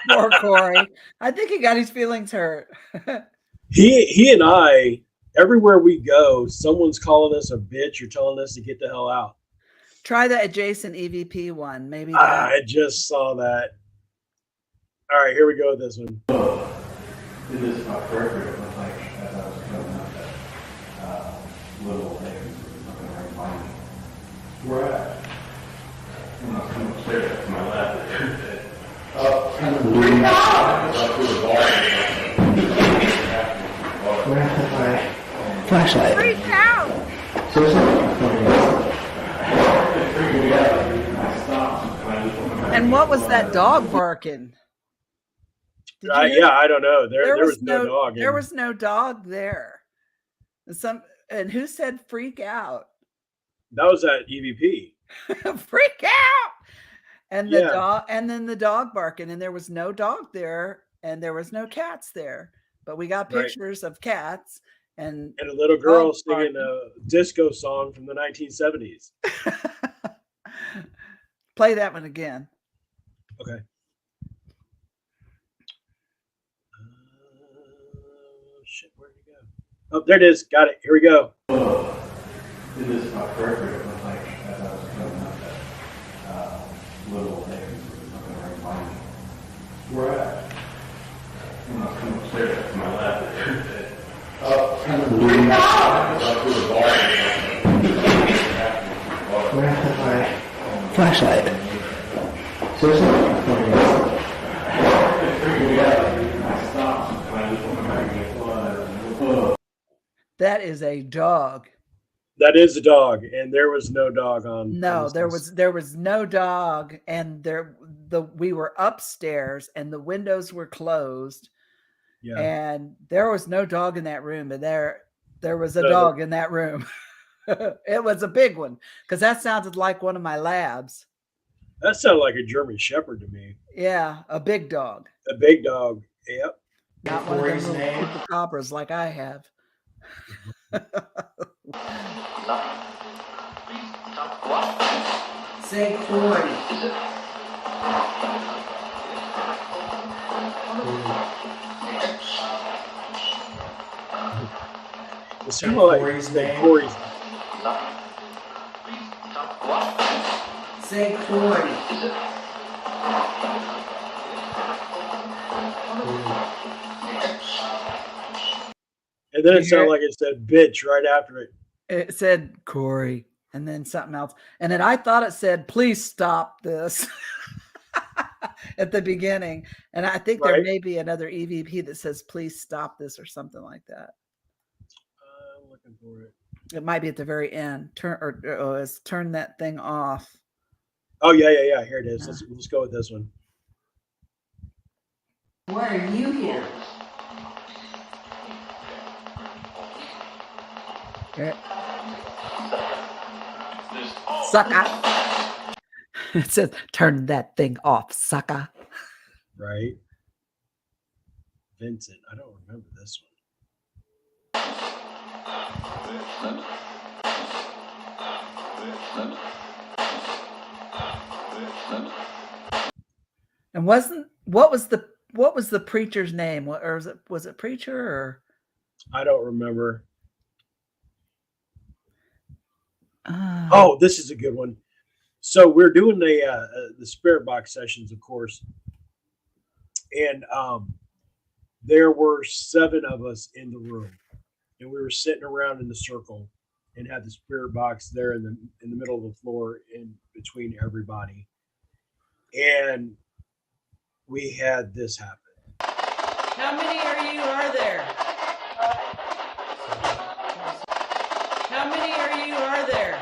Poor Corey. I think he got his feelings hurt. he and I, everywhere we go, someone's calling us a bitch or telling us to get the hell out. Try the adjacent EVP one. Maybe. I just saw that. All right, here we go with this one. This is not perfect, but like as I was coming up, that little thing looking right behind me. Where at? When I was coming upstairs to my left, kind of leaning out, like through the bar. Where at my flashlight? Freaked out. And what was that dog barking? Yeah, I don't know. There was no dog. There was no dog there. And who said freak out? That was at EVP. Freak out. And the dog, and then the dog barking, and there was no dog there, and there was no cats there. But we got pictures of cats and a little girl singing a disco song from the 1970s. Play that one again. Okay. Shit, where'd it go? Oh, there it is. Got it. Here we go. This is not perfect, but like as I was coming up, that little thing looking right behind me. Where at? When I was coming upstairs to my left, kind of leaning out through the bar. Where at my flashlight? That is a dog. That is a dog, and there was no dog on. No, there was no dog, and we were upstairs, and the windows were closed, and there was no dog in that room, and there was a dog in that room. It was a big one, because that sounded like one of my labs. That sounded like a German Shepherd to me. Yeah, a big dog. A big dog. Yep. Not one of those little chupacabras like I have. Say Corey. It's kind of like Corey's name. Say Corey. And then it sounded like it said bitch right after it. It said Corey and then something else. And then I thought it said, please stop this at the beginning. And I think there may be another EVP that says, please stop this or something like that. I'm looking for it. It might be at the very end. Turn that thing off. Oh, yeah. Here it is. Let's go with this one. Why are you here? Sucker. It says, turn that thing off, sucker. Right. Vincent. I don't remember this one. And what was the preacher's name? Or was it preacher or? I don't remember. Uh, Oh, this is a good one. So we're doing the spirit box sessions, of course, and there were 7 of us in the room, and we were sitting around in the circle, and had the spirit box there in the middle of the floor, in between everybody, and we had this happen. How many are there? How many are there?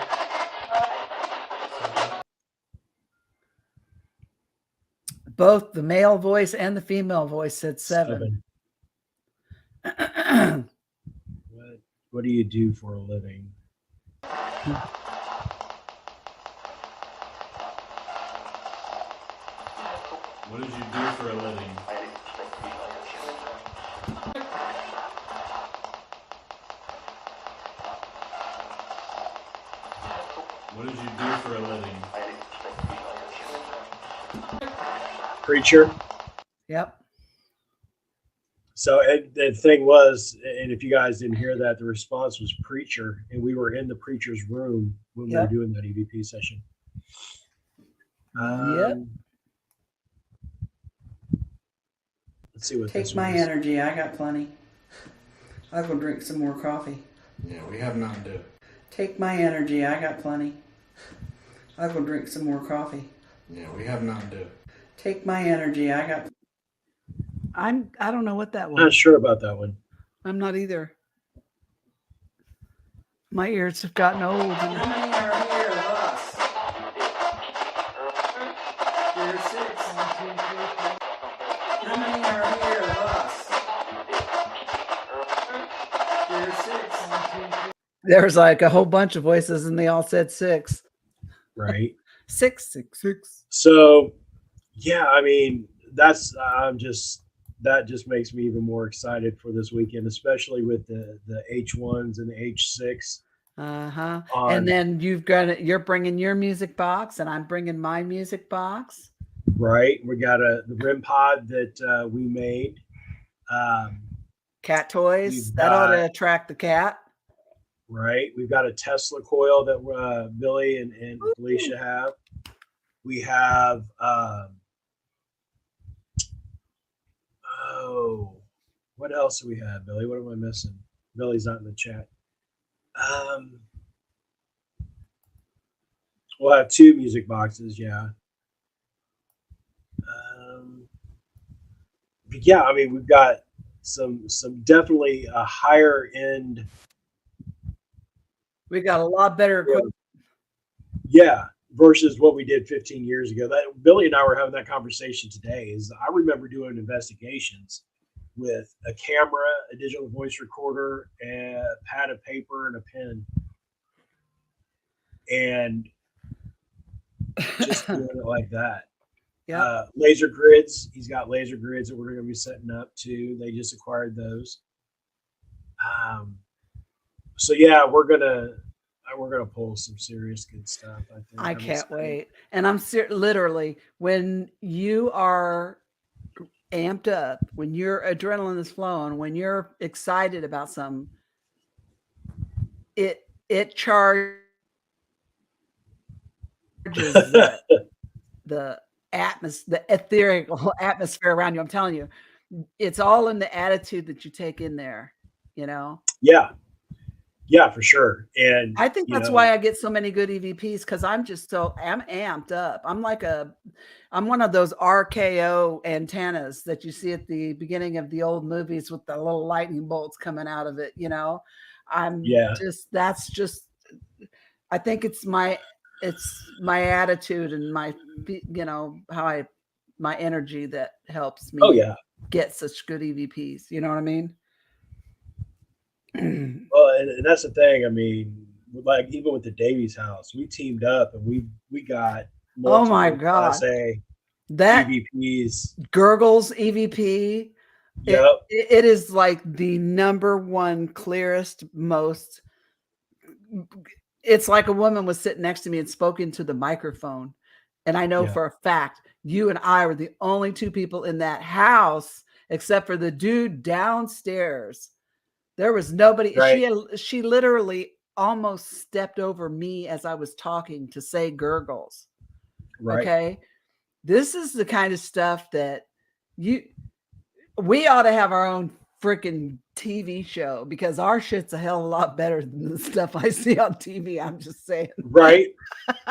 Both the male voice and the female voice said 7. What do you do for a living? What did you do for a living? What did you do for a living? Preacher. Yep. So the thing was, and if you guys didn't hear that, the response was preacher, and we were in the preacher's room when we were doing that EVP session. Let's see what Take my energy. I got plenty. I'll go drink some more coffee. Yeah, we have Mountain Dew. Take my energy. I got plenty. I'll go drink some more coffee. Yeah, we have Mountain Dew. Take my energy. I got. I don't know what that was. Not sure about that one. I'm not either. My ears have gotten old. How many are here of us? There's 6. 1, 2, 3, 4. How many are here of us? There's 6. 1, 2, 3. There was like a whole bunch of voices, and they all said 6. Right. 6, 6, 6. So, yeah, I mean, that just makes me even more excited for this weekend, especially with the H1s and the H6. And then you're bringing your music box, and I'm bringing my music box. Right. We got the REM pod that we made. Cat toys. That ought to attract the cat. Right. We've got a Tesla coil that Billy and Felicia have. We have what else do we have, Billy? What am I missing? Billy's not in the chat. We'll have 2 music boxes, yeah. But yeah, I mean, we've got some definitely a higher end. We got a lot better equipment. Yeah, versus what we did 15 years ago. That Billy and I were having that conversation today. Is I remember doing investigations with a camera, a digital voice recorder, a pad of paper, and a pen, and just doing it like that. Yeah. Laser grids. He's got laser grids that we're going to be setting up too. They just acquired those. So yeah, we're gonna pull some serious good stuff. I think. I can't wait. And I'm literally, when you are amped up, when your adrenaline is flowing, when you're excited about something, it charges the ethereal atmosphere around you. I'm telling you, it's all in the attitude that you take in there, you know? Yeah, for sure. And I think that's why I get so many good EVPs, because I'm amped up. I'm one of those RKO antennas that you see at the beginning of the old movies with the little lightning bolts coming out of it, you know? I think it's my attitude and my, you know, my energy that helps me get such good EVPs. You know what I mean? Well, and that's the thing. I mean, like even with the Davies house, we teamed up and we got oh my God, Class A That EVPs. Gurgles EVP. Yep. It is like the number one clearest, most. It's like a woman was sitting next to me and spoke into the microphone. And I know Yeah. for a fact, you and I were the only two people in that house, except for the dude downstairs. There was nobody. Right. She literally almost stepped over me as I was talking to say gurgles. Right. Okay. This is the kind of stuff that we ought to have our own freaking TV show, because our shit's a hell of a lot better than the stuff I see on TV. I'm just saying. Right.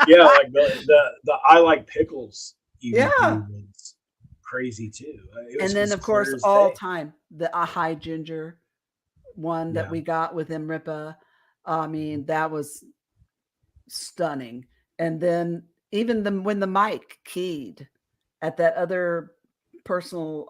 Yeah. Like the I like pickles EVP Yeah. was crazy too. It And was then, as of clear course, as all day. time, the High Ginger one that Yeah. we got with Imripa. I mean, that was stunning. And then even when the mic keyed at that other personal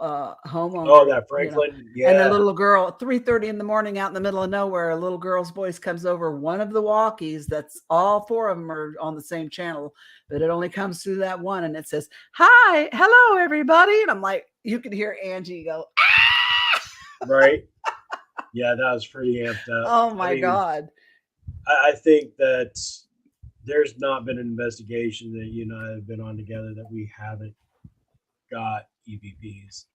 homeowner, Oh, that Franklin. Yeah. and the little girl at 3:30 in the morning out in the middle of nowhere, a little girl's voice comes over one of the walkies. That's all four of them are on the same channel, but it only comes through that one, and it says, "Hi, hello, everybody." And I'm like, you could hear Angie go, Right. Yeah, that was pretty amped up. "Oh my God." I think that there's not been an investigation that you and I have been on together that we haven't got EVPs.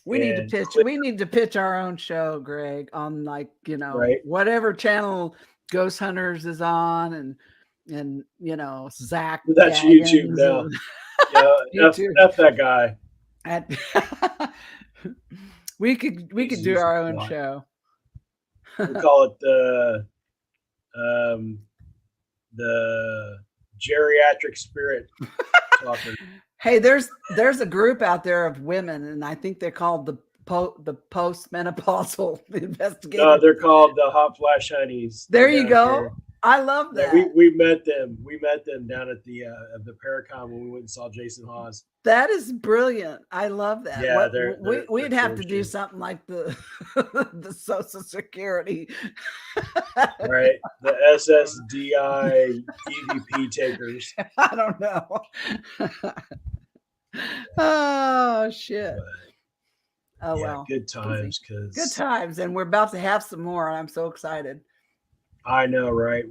We need to And pitch. click- We need to pitch our own show, Greg, on like Right. whatever channel Ghost Hunters is on, and Zach. That's YouTube Gaggins now. and Yeah, YouTube. F that guy. We could He's do our own a lot. show. We call it the geriatric spirit talker. Hey, there's a group out there of women, and I think they're called the post-menopausal investigators. No, they're called the hot flash honeys. There They're you down go. here. I love Yeah, that. we met them. We met them down at the Paracon when we went and saw Jason Hawes. That is brilliant. I love that. Yeah, We'd they're have cool to do shit. something like the the Social Security. Right, the SSDI EVP takers. I don't know. Oh shit. But, Oh yeah, well. good times. Because Good times, and we're about to have some more. And I'm so excited. I know, right?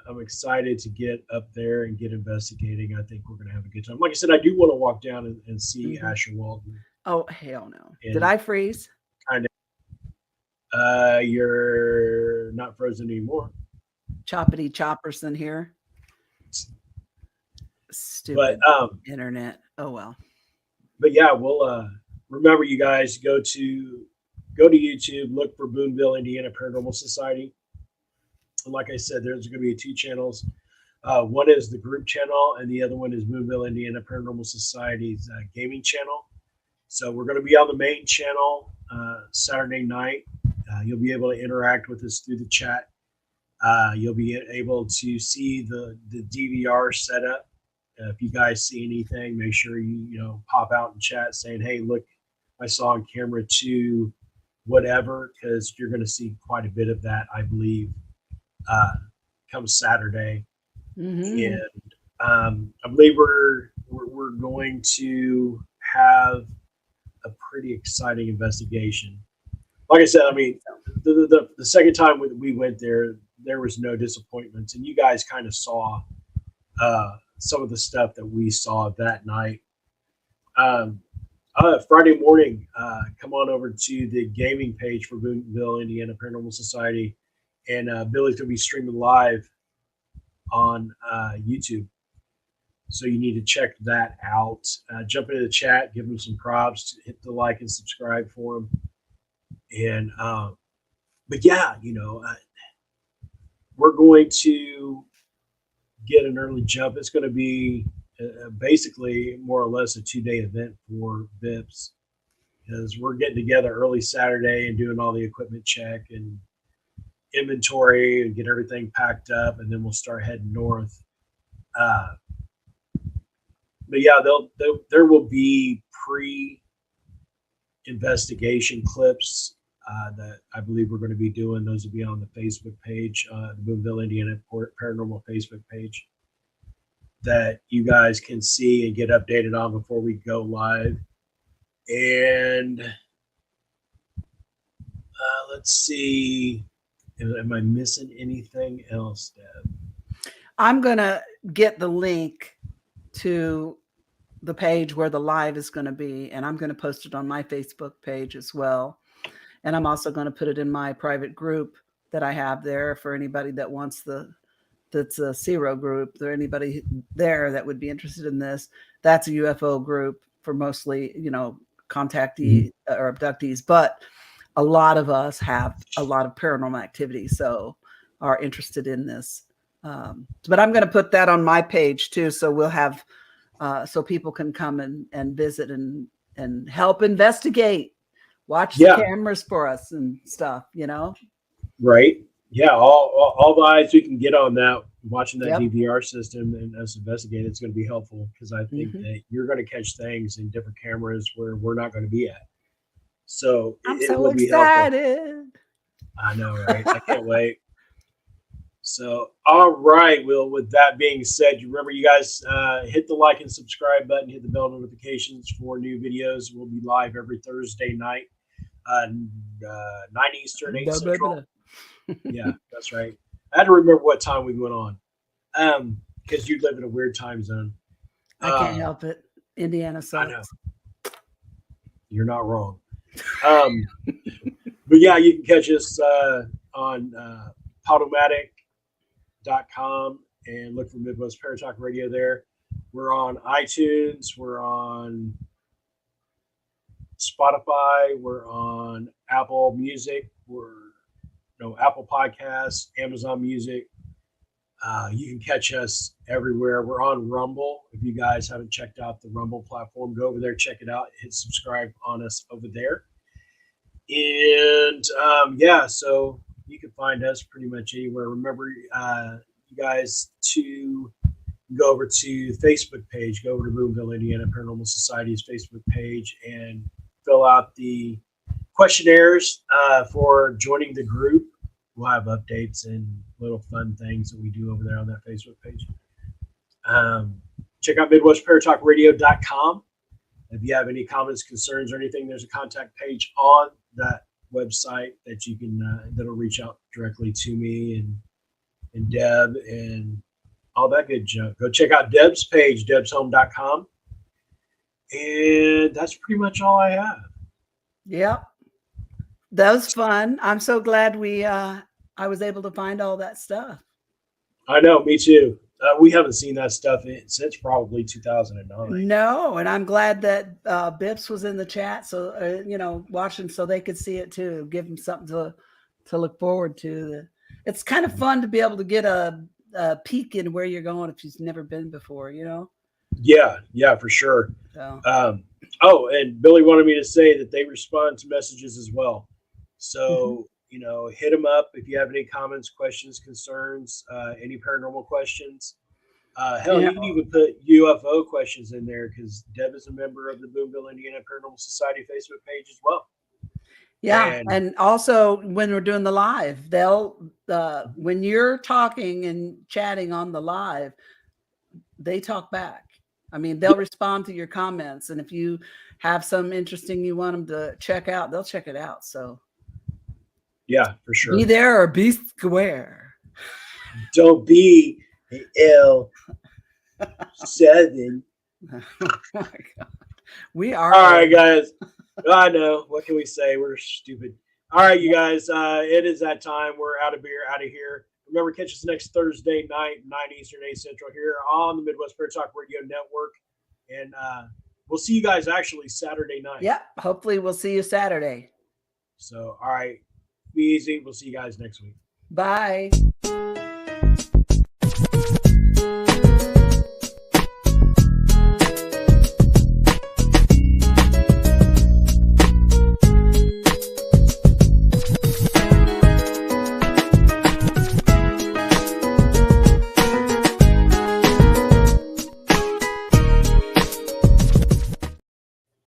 I'm excited to get up there and get investigating. I think we're going to have a good time. Like I said, I do want to walk down and see Mhm. Asher Walton. Oh hell no! And- Did I freeze? You're not frozen anymore. Choppity Chopperson here. Stupid But internet. Oh well. but yeah, we'll remember, you guys, go to YouTube, look for Boonville, Indiana Paranormal Society. And like I said, there's going to be two channels. One is the group channel, and the other one is Boonville, Indiana Paranormal Society's gaming channel. So we're going to be on the main channel Saturday night. You'll be able to interact with us through the chat. You'll be able to see the DVR setup. If you guys see anything, make sure you pop out and chat saying, "Hey, look, I saw on camera 2, whatever," because you're going to see quite a bit of that, I believe, come Saturday. Mhm. And I believe we're going to have a pretty exciting investigation. Like I said, I mean, the second time we went there was no disappointments, and you guys kind of saw some of the stuff that we saw that night. Friday morning, come on over to the gaming page for Boonville, Indiana Paranormal Society, and Billy's going to be streaming live on YouTube. So you need to check that out. Jump into the chat, give him some props, hit the like and subscribe for him. And but yeah, we're going to get an early jump. It's going to be basically more or less a 2-day event for VIPs, because we're getting together early Saturday and doing all the equipment check and inventory and get everything packed up, and then we'll start heading north. But yeah, there will be pre-investigation clips that I believe we're going to be doing. Those will be on the Facebook page, the Boonville, Indiana Paranormal Facebook page. that you guys can see and get updated on before we go live. And let's see. Am I missing anything else, Deb? I'm going to get the link to the page where the live is going to be, and I'm going to post it on my Facebook page as well. And I'm also going to put it in my private group that I have there for anybody that wants that's a CERO group. There anybody there that would be interested in this. That's a UFO group for mostly, contactee or abductees, but a lot of us have a lot of paranormal activity, so are interested in this. But I'm going to put that on my page too, so we'll have so people can come and visit and help investigate, watch the cameras for us and stuff, Right. Yeah. All the eyes we can get on that, watching that DVR system and us investigating, it's going to be helpful, because I think that you're going to catch things in different cameras where we're not going to be at. So I'm it so will be excited. helpful. I know, right? I can't wait. So, all right. Well, with that being said, remember, you guys hit the like and subscribe button, hit the bell notifications for new videos. We'll be live every Thursday night, 9 Eastern, 8 Central. Yeah, that's right. I had to remember what time we went on, because you live in a weird time zone. I can't help it. Indiana sucks. I know. You're not wrong. But yeah, you can catch us on Podomatic.com and look for Midwest Paratalk Radio there. We're on iTunes. We're on Spotify. We're on Apple Music. Apple Podcasts, Amazon Music. You can catch us everywhere. We're on Rumble. If you guys haven't checked out the Rumble platform, go over there, check it out, hit subscribe on us over there. And so you can find us pretty much anywhere. Remember, you guys, to go over to Facebook page, go over to Boonville, Indiana Paranormal Society's Facebook page and fill out the questionnaires for joining the group. We'll have updates and little fun things that we do over there on that Facebook page. Check out MidwestParatalkRadio.com. If you have any comments, concerns, or anything, there's a contact page on that website that you can that'll reach out directly to me and Deb and all that good junk. Go check out Deb's page, debshome.com. And that's pretty much all I have. Yep. That was fun. I'm so glad I was able to find all that stuff. I know, me too. We haven't seen that stuff since probably 2009. No, and I'm glad that Bips was in the chat, so watching, so they could see it too. Give them something to look forward to. It's kind of fun to be able to get a peek in where you're going if you've never been before. Yeah, for sure. So. And Billy wanted me to say that they respond to messages as well. So, hit them up if you have any comments, questions, concerns, any paranormal questions. Hell, you can even put UFO questions in there, because Deb is a member of the Boonville, Indiana Paranormal Society Facebook page as well. Yeah, and also when we're doing the live, they'll when you're talking and chatting on the live, they talk back. I mean, they'll respond to your comments, and if you have some interesting you want them to check out, they'll check it out. So, yeah, for sure. Be there or be square. Don't be an L7. Oh my God, we are. All right, guys. I know. What can we say? We're stupid. All right, you guys. It is that time. We're out of here. Remember, catch us next Thursday night, 9 Eastern, 8 Central, here on the Midwest Paratalk Radio Network. And we'll see you guys actually Saturday night. Yeah, hopefully we'll see you Saturday. So, all right. Be easy. We'll see you guys next week. Bye.